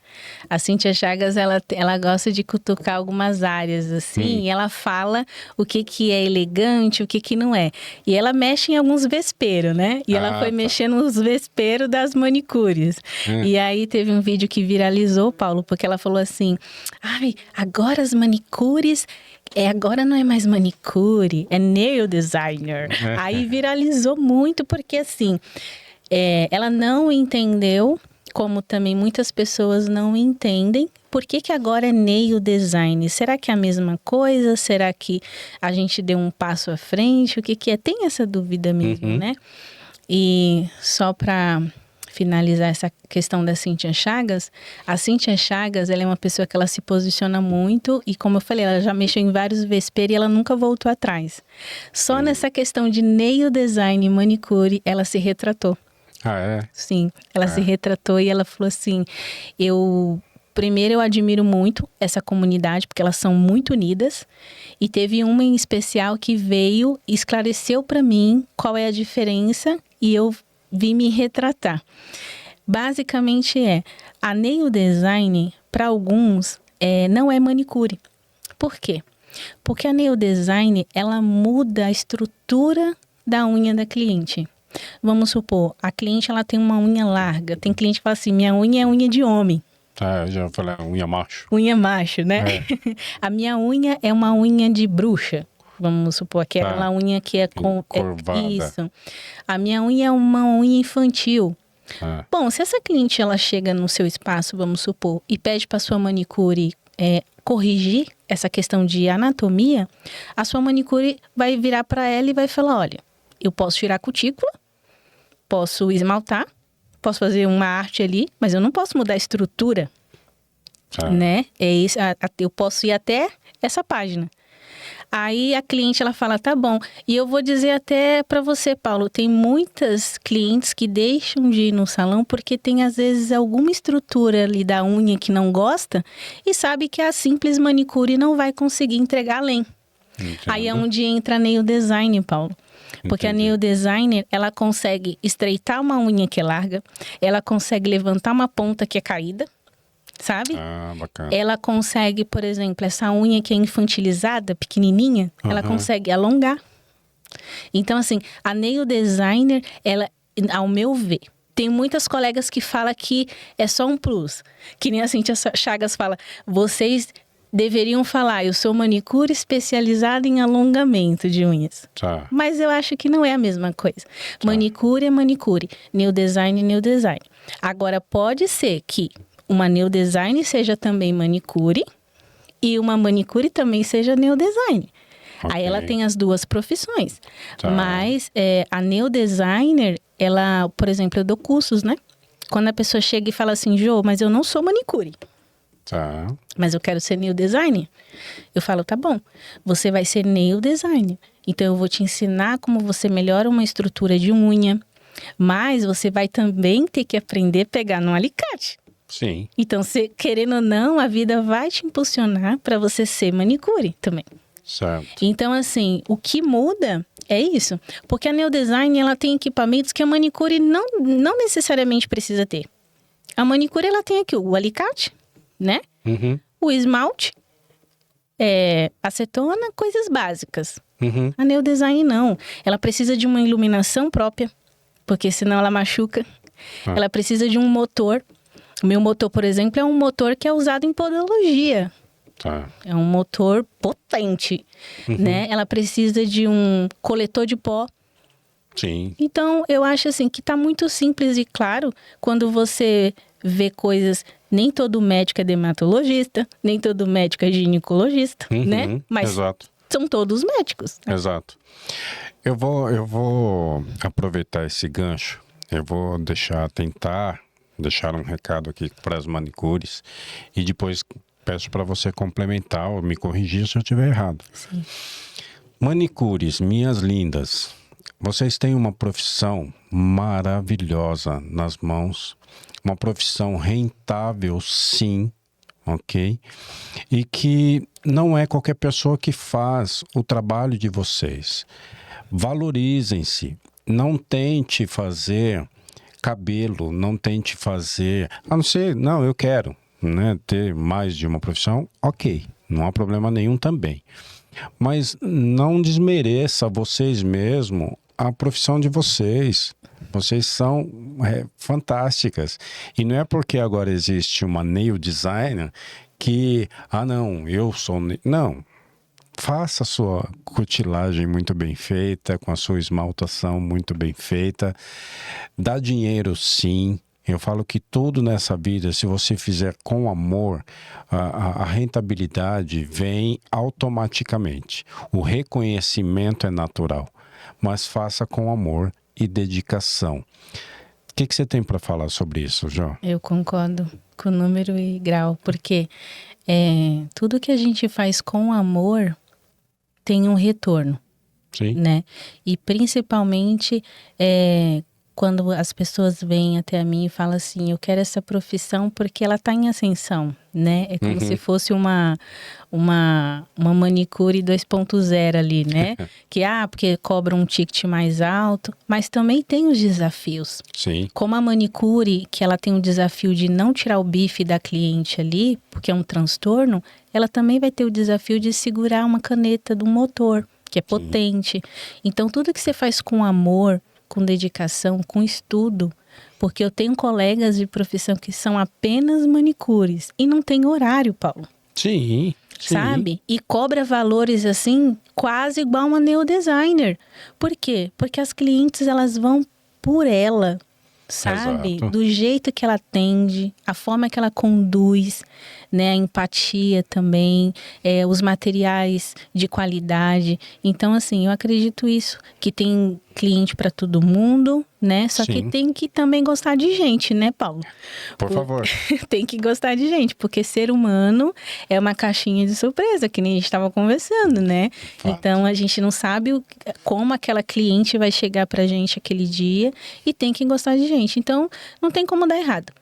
A Cíntia Chagas, ela gosta de cutucar algumas áreas, assim. E ela fala o que é elegante, o que não é. E ela mexe em alguns vesperos, né? E ela foi mexendo nos vesperos das manicures. E aí teve um vídeo que viralizou, Paulo, porque ela falou assim... Ai, agora as manicures... agora não é mais manicure, é nail designer. Aí viralizou muito, porque assim... ela não entendeu, como também muitas pessoas não entendem, por que agora é nail design? Será que é a mesma coisa? Será que a gente deu um passo à frente? O que é? Tem essa dúvida mesmo, né? E só para finalizar essa questão da Cíntia Chagas, a Cíntia Chagas, ela é uma pessoa que ela se posiciona muito e, como eu falei, ela já mexeu em vários vesperos e ela nunca voltou atrás. Só nessa questão de nail design e manicure, ela se retratou.
Ah, é?
Sim, ela se retratou e ela falou assim, primeiro eu admiro muito essa comunidade, porque elas são muito unidas, e teve uma em especial que veio e esclareceu para mim qual é a diferença e eu vi me retratar. Basicamente a nail design, para alguns, não é manicure. Por quê? Porque a nail design, ela muda a estrutura da unha da cliente. Vamos supor, a cliente ela tem uma unha larga. Tem cliente que fala assim, minha unha é unha de homem.
Eu já falei, unha macho.
Unha macho, né? A minha unha é uma unha de bruxa. Vamos supor, aquela unha que é
curvada.
Isso. A minha unha é uma unha infantil. Bom, se essa cliente ela chega no seu espaço, vamos supor, e pede para sua manicure corrigir essa questão de anatomia, a sua manicure vai virar para ela e vai falar, olha, eu posso tirar a cutícula, posso esmaltar, posso fazer uma arte ali, mas eu não posso mudar a estrutura, né? Eu posso ir até essa página. Aí a cliente, ela fala, tá bom. E eu vou dizer até para você, Paulo, tem muitas clientes que deixam de ir no salão porque tem, às vezes, alguma estrutura ali da unha que não gosta e sabe que a simples manicure não vai conseguir entregar além.
Entendo.
Aí é onde entra a nail design, Paulo. Porque a nail designer, ela consegue estreitar uma unha que é larga, ela consegue levantar uma ponta que é caída, sabe?
Bacana.
Ela consegue, por exemplo, essa unha que é infantilizada, pequenininha, ela consegue alongar. Então, assim, a nail designer, ela, ao meu ver, tem muitas colegas que falam que é só um plus. Que nem a Cíntia Chagas fala, vocês deveriam falar, eu sou manicure especializada em alongamento de unhas. Mas eu acho que não é a mesma coisa. Manicure é manicure, nail design é nail design. Agora, pode ser que uma nail design seja também manicure e uma manicure também seja nail design. Aí ela tem as duas profissões. Mas a nail designer, ela, por exemplo, eu dou cursos, né? Quando a pessoa chega e fala assim, Jô, mas eu não sou manicure.
Tá.
Mas eu quero ser nail designer. Eu falo, tá bom, você vai ser nail designer. Então eu vou te ensinar como você melhora uma estrutura de unha, mas você vai também ter que aprender a pegar no alicate.
Sim.
Então, querendo ou não, a vida vai te impulsionar para você ser manicure também.
Certo.
Então, assim, o que muda é isso. Porque a nail design, ela tem equipamentos que a manicure não necessariamente precisa ter. A manicure, ela tem aqui o alicate, né?
Uhum.
O esmalte, acetona, coisas básicas.
Uhum.
A nail design não. Ela precisa de uma iluminação própria, porque senão ela machuca. Ela precisa de um motor. O meu motor, por exemplo, é um motor que é usado em podologia.
Tá.
É um motor potente, né? Ela precisa de um coletor de pó.
Sim.
Então, eu acho assim que tá muito simples e claro quando você vê coisas. Nem todo médico é dermatologista, nem todo médico é ginecologista, né? Mas
Exato.
são todos médicos. Né?
Exato. Eu vou aproveitar esse gancho. Eu vou tentar deixar um recado aqui para as manicures e depois peço para você complementar ou me corrigir se eu estiver errado.
Sim.
Manicures, minhas lindas, vocês têm uma profissão maravilhosa nas mãos, uma profissão rentável, sim, ok? E que não é qualquer pessoa que faz o trabalho de vocês. Valorizem-se, não tente fazer cabelo, não tente fazer, a não ser, não, eu quero, né, ter mais de uma profissão, ok, não há problema nenhum também. Mas não desmereça vocês mesmos a profissão de vocês. Vocês são fantásticas. E não é porque agora existe uma nail designer que, não, eu sou... Não. Faça a sua cutilagem muito bem feita, com a sua esmaltação muito bem feita. Dá dinheiro, sim. Eu falo que tudo nessa vida, se você fizer com amor, a rentabilidade vem automaticamente. O reconhecimento é natural, mas faça com amor e dedicação. O que você tem para falar sobre isso, Jó?
Eu concordo com o número e grau, porque tudo que a gente faz com amor tem um retorno.
Sim.
Né? E principalmente quando as pessoas vêm até a mim e falam assim, eu quero essa profissão porque ela está em ascensão, né? É como se fosse uma manicure 2.0 ali, né? Que, porque cobra um ticket mais alto, mas também tem os desafios.
Sim.
Como a manicure, que ela tem o desafio de não tirar o bife da cliente ali, porque é um transtorno, ela também vai ter o desafio de segurar uma caneta do motor, que é potente. Então, tudo que você faz com amor, com dedicação, com estudo, porque eu tenho colegas de profissão que são apenas manicures e não tem horário, Paulo.
Sim.
Sabe? E cobra valores assim, quase igual uma nail designer. Por quê? Porque as clientes, elas vão por ela, sabe?
Exato.
Do jeito que ela atende, a forma que ela conduz, né? A empatia também, os materiais de qualidade. Então, assim, eu acredito isso, que tem cliente para todo mundo, né? Só que tem que também gostar de gente, né, Paulo?
Por favor.
Tem que gostar de gente, porque ser humano é uma caixinha de surpresa, que nem a gente estava conversando, né?
Fato.
Então, a gente não sabe como aquela cliente vai chegar pra gente aquele dia e tem que gostar de gente. Então, não tem como dar errado,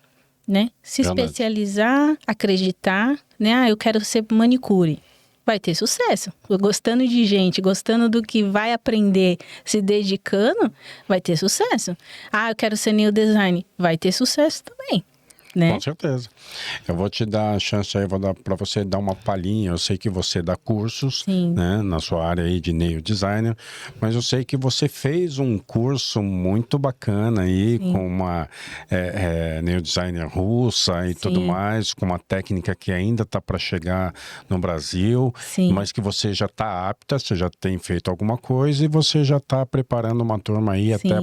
né? Se especializar, acreditar, né? Eu quero ser manicure. Vai ter sucesso. Gostando de gente, gostando do que vai aprender, se dedicando, vai ter sucesso. Eu quero ser nail design. Vai ter sucesso também. Né?
Com certeza. Eu vou te dar a chance aí, vou dar para você dar uma palhinha. Eu sei que você dá cursos, né, na sua área aí de nail designer, mas eu sei que você fez um curso muito bacana aí com uma nail designer russa e tudo mais, com uma técnica que ainda está para chegar no Brasil, mas que você já está apta, você já tem feito alguma coisa e você já está preparando uma turma aí até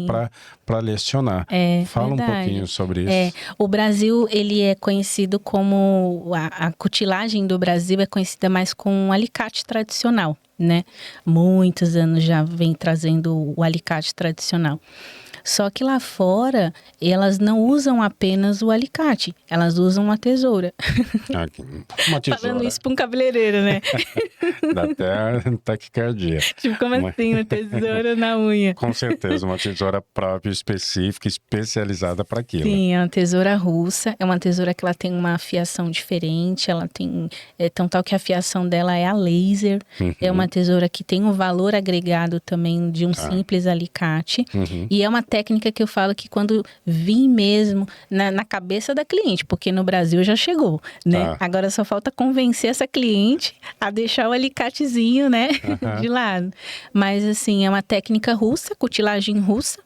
para lecionar. Fala
verdade.
Um pouquinho sobre isso.
O Brasil, ele é conhecido como... A cutilagem do Brasil é conhecida mais com um alicate tradicional, né? Muitos anos já vem trazendo o alicate tradicional. Só que lá fora, elas não usam apenas o alicate, elas usam uma tesoura.
Uma tesoura.
Falando isso para um cabeleireiro, né?
Dá até taquicardia.
Tipo, como assim, uma tesoura na unha?
Com certeza, uma tesoura própria, específica, especializada para aquilo.
Sim, é uma tesoura russa, é uma tesoura que ela tem uma afiação diferente, ela tem, tão tal que a afiação dela é a laser, é uma tesoura que tem um valor agregado também de um simples alicate, e é uma técnica que eu falo que quando vim mesmo na cabeça da cliente, porque no Brasil já chegou, né? Agora só falta convencer essa cliente a deixar o alicatezinho, né, de lado. Mas assim, é uma técnica russa, cutilagem russa,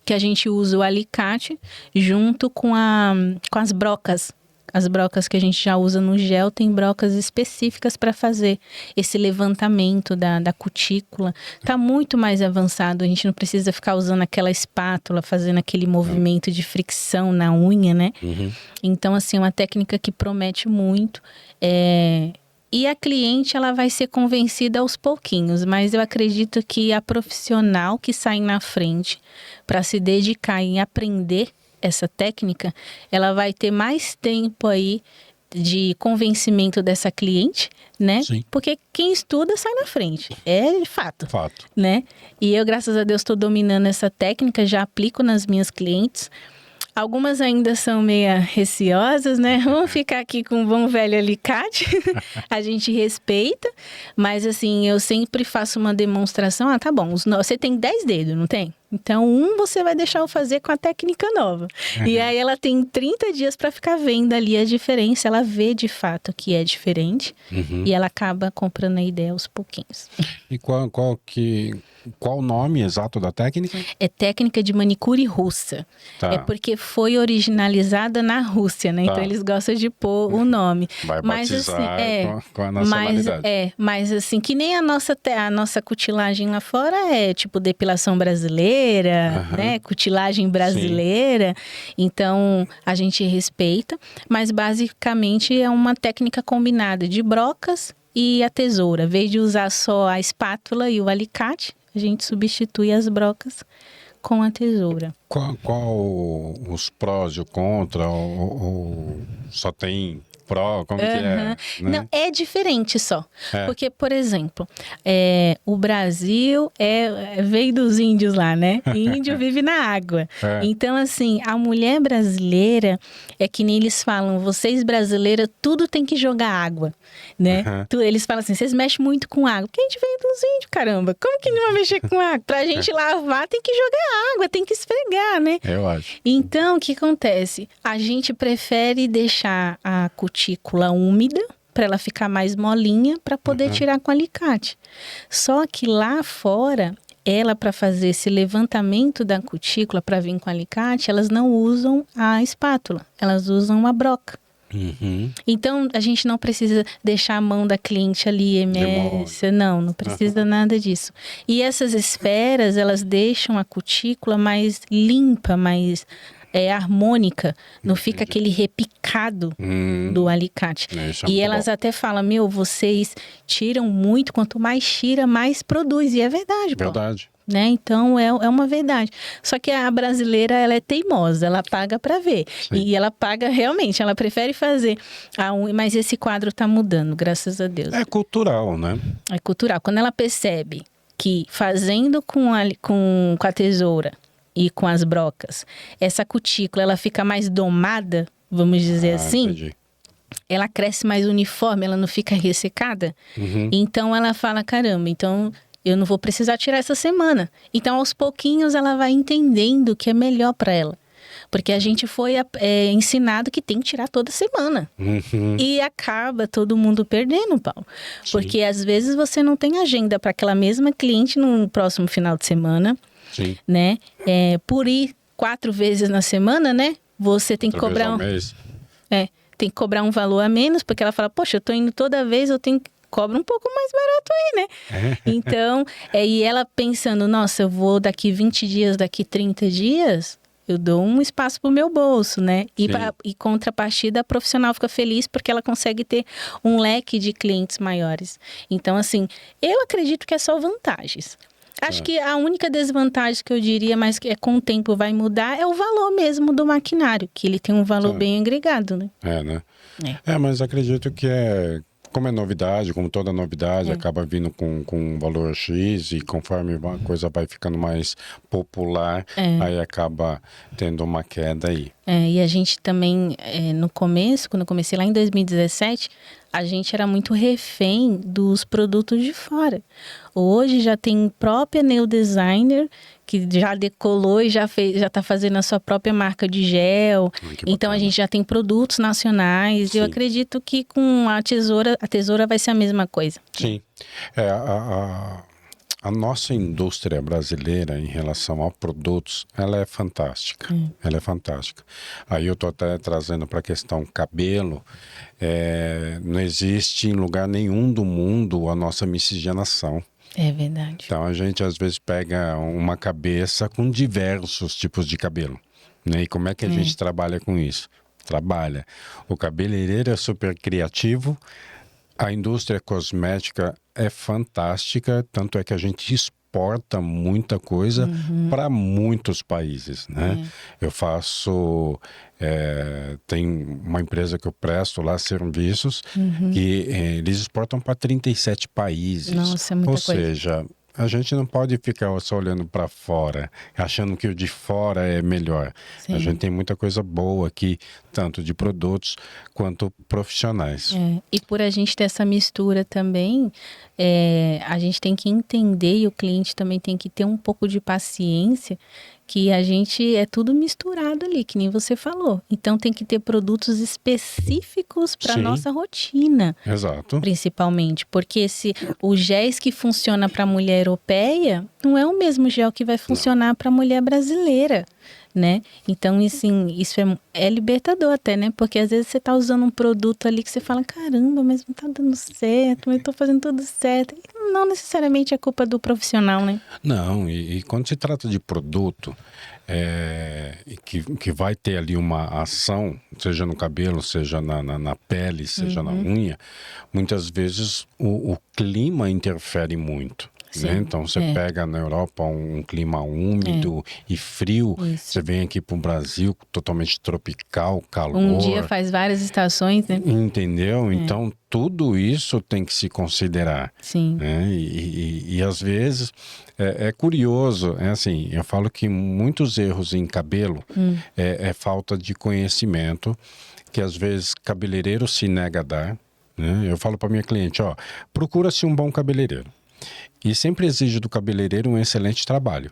que a gente usa o alicate junto com as brocas. As brocas que a gente já usa no gel, tem brocas específicas para fazer esse levantamento da cutícula. Tá muito mais avançado, a gente não precisa ficar usando aquela espátula, fazendo aquele movimento de fricção na unha, né? Então, assim, é uma técnica que promete muito. E a cliente, ela vai ser convencida aos pouquinhos, mas eu acredito que a profissional que sai na frente para se dedicar em aprender essa técnica, ela vai ter mais tempo aí de convencimento dessa cliente, né?
Sim.
Porque quem estuda sai na frente, é fato.
Fato.
Né? E eu, graças a Deus, estou dominando essa técnica, já aplico nas minhas clientes. Algumas ainda são meio receosas, né? Vamos ficar aqui com um bom velho alicate. A gente respeita, mas assim, eu sempre faço uma demonstração. Tá bom, você tem 10 dedos, não tem? Então, você vai deixar eu fazer com a técnica nova. E aí, ela tem 30 dias para ficar vendo ali a diferença. Ela vê, de fato, que é diferente. E ela acaba comprando a ideia aos pouquinhos.
E qual o nome exato da técnica?
É técnica de manicure russa.
Tá.
É porque foi originalizada na Rússia, né?
Tá.
Então, eles gostam de pôr o nome.
Vai
mas,
batizar
assim,
com a nacionalidade.
Mas assim, que nem a nossa cutilagem lá fora é tipo depilação brasileira, né? Cutilagem brasileira. Sim. Então, a gente respeita, mas basicamente é uma técnica combinada de brocas e a tesoura. Em vez de usar só a espátula e o alicate, a gente substitui as brocas com a tesoura.
Qual os prós e o contra? Ou só tem pró? Como que é? Né?
Não, é diferente só. Porque, por exemplo, o Brasil veio dos índios lá, né? Índio vive na água. Então, assim, a mulher brasileira é que nem eles falam, vocês brasileiras, tudo tem que jogar água, né? Eles falam assim, vocês mexem muito com água. Porque a gente veio dos índios, caramba. Como que não vai mexer com água? Pra gente lavar, tem que jogar água, tem que esfregar, né?
Eu acho.
Então, o que acontece? A gente prefere deixar a cutícula úmida para ela ficar mais molinha para poder tirar com alicate. Só que lá fora, ela para fazer esse levantamento da cutícula para vir com alicate, elas não usam a espátula, elas usam uma broca. Então, a gente não precisa deixar a mão da cliente ali emersa, não precisa nada disso. E essas esferas, elas deixam a cutícula mais limpa, mais harmônica, não fica aquele repicado do alicate. E elas até falam, vocês tiram muito, quanto mais tira, mais produz. E é verdade, pô.
Verdade.
Né? Então, é uma verdade. Só que a brasileira, ela é teimosa, ela paga para ver. Sim. E ela paga realmente, ela prefere fazer mas esse quadro tá mudando, graças a Deus.
É cultural, né?
É cultural. Quando ela percebe que fazendo com a tesoura e com as brocas, essa cutícula, ela fica mais domada, vamos dizer assim.
Entendi.
Ela cresce mais uniforme, ela não fica ressecada. Então, ela fala, caramba, então eu não vou precisar tirar essa semana. Então, aos pouquinhos, ela vai entendendo o que é melhor para ela. Porque a gente foi ensinado que tem que tirar toda semana. E acaba todo mundo perdendo, Paulo. Sim. Porque às vezes você não tem agenda para aquela mesma cliente no próximo final de semana.
Sim.
Né? Por ir 4 vezes na semana, né? Você tem que cobrar tem que cobrar um valor a menos, porque ela fala, poxa, eu tô indo toda vez, cobra um pouco mais barato aí, né? Então, e ela pensando, nossa, eu vou daqui 20 dias, daqui 30 dias, eu dou um espaço pro meu bolso, né? E contrapartida, a profissional fica feliz porque ela consegue ter um leque de clientes maiores. Então, assim, eu acredito que é só vantagens. Acho que a única desvantagem que eu diria, mas que com o tempo vai mudar, é o valor mesmo do maquinário, que ele tem um valor bem agregado, né?
Né? Mas acredito que como é novidade, como toda novidade, acaba vindo com um valor X e conforme a coisa vai ficando mais popular, aí acaba tendo uma queda aí.
E a gente também, no começo, quando eu comecei lá em 2017, a gente era muito refém dos produtos de fora. Hoje já tem própria Neo Designer, que já decolou e já está fazendo a sua própria marca de gel. Então a gente já tem produtos nacionais. Sim. Eu acredito que com a tesoura vai ser a mesma coisa.
Sim. A nossa indústria brasileira em relação a produtos, ela é fantástica. Ela é fantástica. Aí eu estou até trazendo para a questão cabelo. Não existe em lugar nenhum do mundo a nossa miscigenação.
É verdade.
Então a gente às vezes pega uma cabeça com diversos tipos de cabelo, né? E como é que a gente trabalha com isso? Trabalha. O cabeleireiro é super criativo, a indústria cosmética é fantástica, tanto é que a gente exporta muita coisa para muitos países, né? Eu faço... tem uma empresa que eu presto lá serviços que eles exportam para 37 países.
Nossa, é muita coisa.
Ou seja, a gente não pode ficar só olhando para fora, achando que o de fora é melhor. Sim. A gente tem muita coisa boa aqui, tanto de produtos quanto profissionais.
E por a gente ter essa mistura também, a gente tem que entender e o cliente também tem que ter um pouco de paciência, que a gente é tudo misturado ali, que nem você falou. Então tem que ter produtos específicos para nossa rotina.
Exato.
Principalmente, porque o géis que funciona para a mulher europeia não é o mesmo gel que vai funcionar para a mulher brasileira, né? Então, assim, isso é libertador até, né? Porque às vezes você tá usando um produto ali que você fala, caramba, mas não tá dando certo, eu tô fazendo tudo certo. E não necessariamente é culpa do profissional, né?
Não, e quando se trata de produto que vai ter ali uma ação, seja no cabelo, seja na pele, seja na unha, muitas vezes o clima interfere muito. Né? Então você pega na Europa um clima úmido e frio, você vem aqui para o Brasil totalmente tropical, calor.
Um dia faz várias estações, né?
Entendeu? Então tudo isso tem que se considerar.
Sim.
Né? E às vezes é curioso, assim, eu falo que muitos erros em cabelo é falta de conhecimento, que às vezes cabeleireiro se nega a dar. Né? Eu falo para minha cliente, procura-se um bom cabeleireiro. E sempre exige do cabeleireiro um excelente trabalho.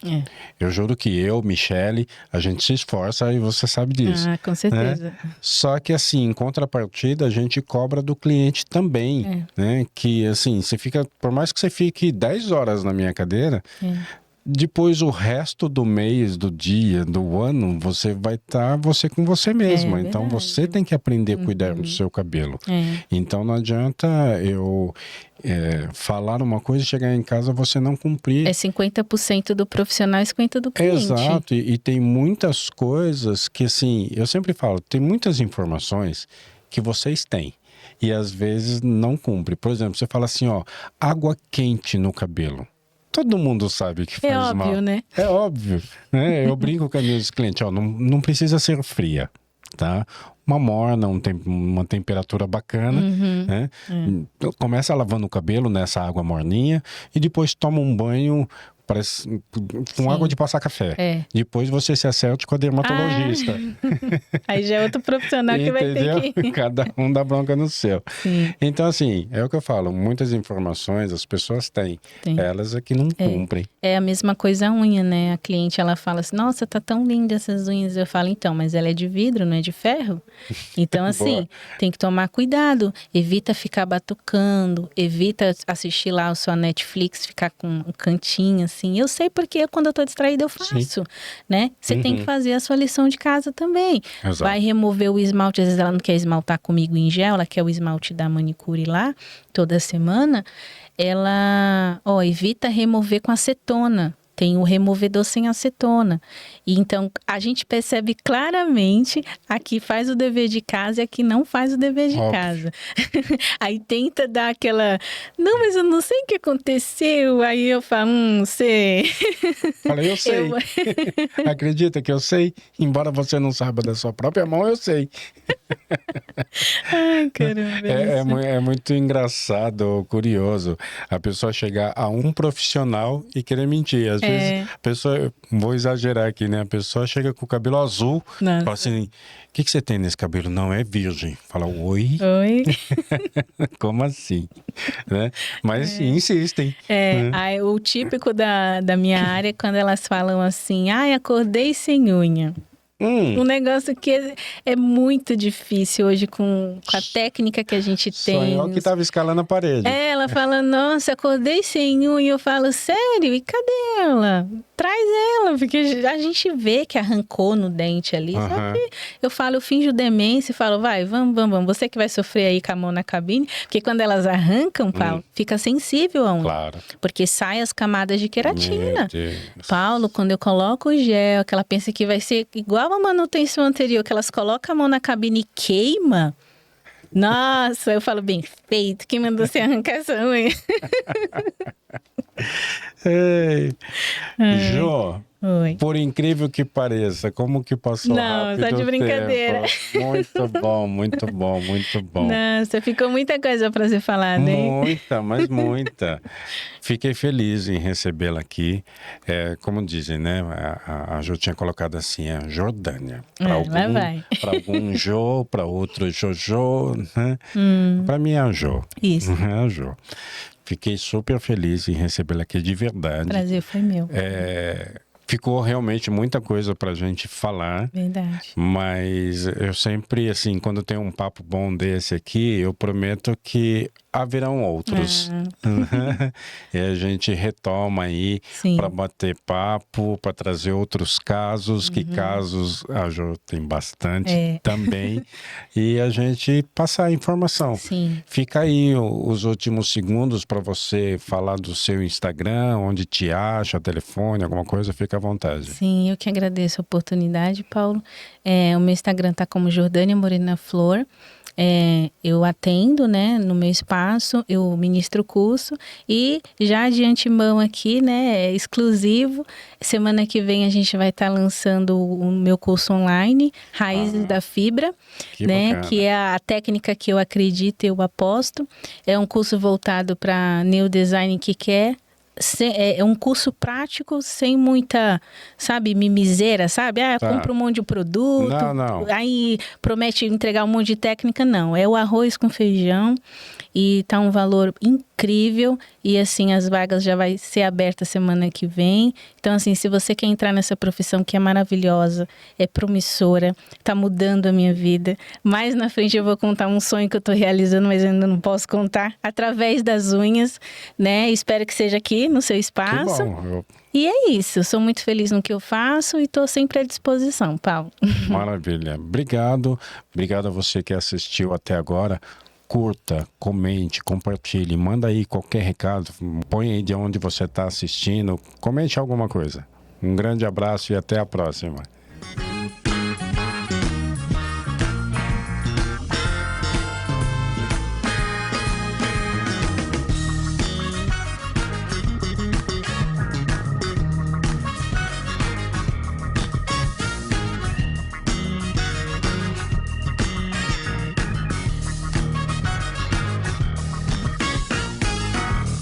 Eu juro que eu, Michele, a gente se esforça e você sabe disso.
Com certeza.
Né? Só que assim, em contrapartida, a gente cobra do cliente também. Né? Que assim, por mais que você fique 10 horas na minha cadeira... Depois o resto do mês, do dia, do ano, você vai estar você com você mesma. Então você tem que aprender a cuidar do seu cabelo. Então não adianta eu falar uma coisa e chegar em casa você não cumprir.
É 50% do profissional e 50% do cliente.
Exato, e tem muitas coisas que assim, eu sempre falo, tem muitas informações que vocês têm. E às vezes não cumpre. Por exemplo, você fala assim, água quente no cabelo. Todo mundo sabe que faz mal.
É óbvio, né?
É óbvio. Né? Eu brinco com os meus clientes, não precisa ser fria, tá? Uma morna, uma temperatura bacana, né? Começa lavando o cabelo nessa água morninha e depois toma um banho com água de passar café. Depois você se acerte com a dermatologista.
Aí já é outro profissional que vai ter que...
Cada um dá bronca no seu.
Sim.
Então, assim, é o que eu falo. Muitas informações as pessoas têm. Elas é que não cumprem.
É a mesma coisa a unha, né? A cliente, ela fala assim, nossa, tá tão linda essas unhas. Eu falo, então, mas ela é de vidro, não é de ferro? Então, assim, tem que tomar cuidado. Evita ficar batucando. Evita assistir lá a sua Netflix, ficar com um cantinho, assim. Eu sei porque quando eu tô distraída eu faço, né? Você tem que fazer a sua lição de casa também.
Exato.
Vai remover o esmalte, às vezes ela não quer esmaltar comigo em gel, ela quer o esmalte da manicure lá, toda semana. Ela, evita remover com acetona. tem o removedor sem acetona. E então, a gente percebe claramente a que faz o dever de casa e a que não faz o dever de casa. Aí tenta dar aquela... Não, mas eu não sei o que aconteceu. Aí eu falo, sei.
Falei, eu sei. Acredita que eu sei? Embora você não saiba da sua própria mão, eu sei.
Ai, caramba.
É muito engraçado, curioso, a pessoa chegar a um profissional e querer mentir. Às vezes, a pessoa, vou exagerar aqui, né? A pessoa chega com o cabelo azul, fala assim, o que você tem nesse cabelo? Não, é virgem. Fala, oi?
Oi?
Como assim? Né? Mas insistem.
Aí, o típico da minha área é quando elas falam assim, acordei sem unha. Um negócio que é muito difícil hoje com a técnica que a gente tem.
Sonhou que estava escalando a parede.
Ela fala, nossa, acordei sem unha. Eu falo, sério? E cadê ela? Traz ela, porque a gente vê que arrancou no dente ali. Sabe? Eu falo, eu finjo demência e falo, vai, vamos. Você que vai sofrer aí com a mão na cabine. Porque quando elas arrancam, Paulo, fica sensível a unha.
Claro.
Porque sai as camadas de queratina. Paulo, quando eu coloco o gel, que ela pensa que vai ser igual a manutenção anterior, que elas colocam a mão na cabine e queima. Nossa, eu falo, bem feito, quem mandou você arrancar essa unha?
Jô,
oi.
Por incrível que pareça, como que passou rápido
só de brincadeira.
Muito bom, muito bom, muito bom.
Nossa, ficou muita coisa para ser falada, hein?
Muita, mas muita. Fiquei feliz em recebê-la aqui. Como dizem, né? A Jô tinha colocado assim, a Jordânia. Para algum Jô, para outro Jojo, né? Para mim é a Jô.
Isso.
É a Jô. Fiquei super feliz em recebê-la aqui de verdade.
O prazer foi meu.
Ficou realmente muita coisa pra gente falar.
Verdade.
Mas eu sempre, assim, quando tem um papo bom desse aqui, eu prometo que haverão outros. E a gente retoma aí para bater papo, para trazer outros casos, que casos a Jô tem bastante também. E a gente passar a informação.
Sim.
Fica aí os últimos segundos para você falar do seu Instagram, onde te acha, telefone, alguma coisa, fica à vontade.
Sim, eu que agradeço a oportunidade, Paulo. O meu Instagram tá como Jordânia Morena Flor. Eu atendo, né, no meu espaço, eu ministro o curso e já de antemão aqui, né, exclusivo, semana que vem a gente vai estar lançando o meu curso online, Raízes da Fibra, né, bacana. Que é a técnica que eu acredito e eu aposto. É um curso voltado para neodesign que quer. É um curso prático, sem muita, sabe, mimiseira, sabe? Compra um monte de produto, aí promete entregar um monte de técnica. Não, é o arroz com feijão e tá um valor incrível. E assim, as vagas já vai ser abertas semana que vem. Então assim, se você quer entrar nessa profissão que é maravilhosa, é promissora, tá mudando a minha vida. Mais na frente eu vou contar um sonho que eu tô realizando, mas ainda não posso contar, através das unhas, né? Espero que seja aqui no seu espaço.
Que bom.
E é isso, eu sou muito feliz no que eu faço e estou sempre à disposição, Paulo.
Maravilha. Obrigado a você que assistiu até agora. Curta, comente, compartilhe, manda aí qualquer recado, põe aí de onde você está assistindo, comente alguma coisa. Um grande abraço e até a próxima.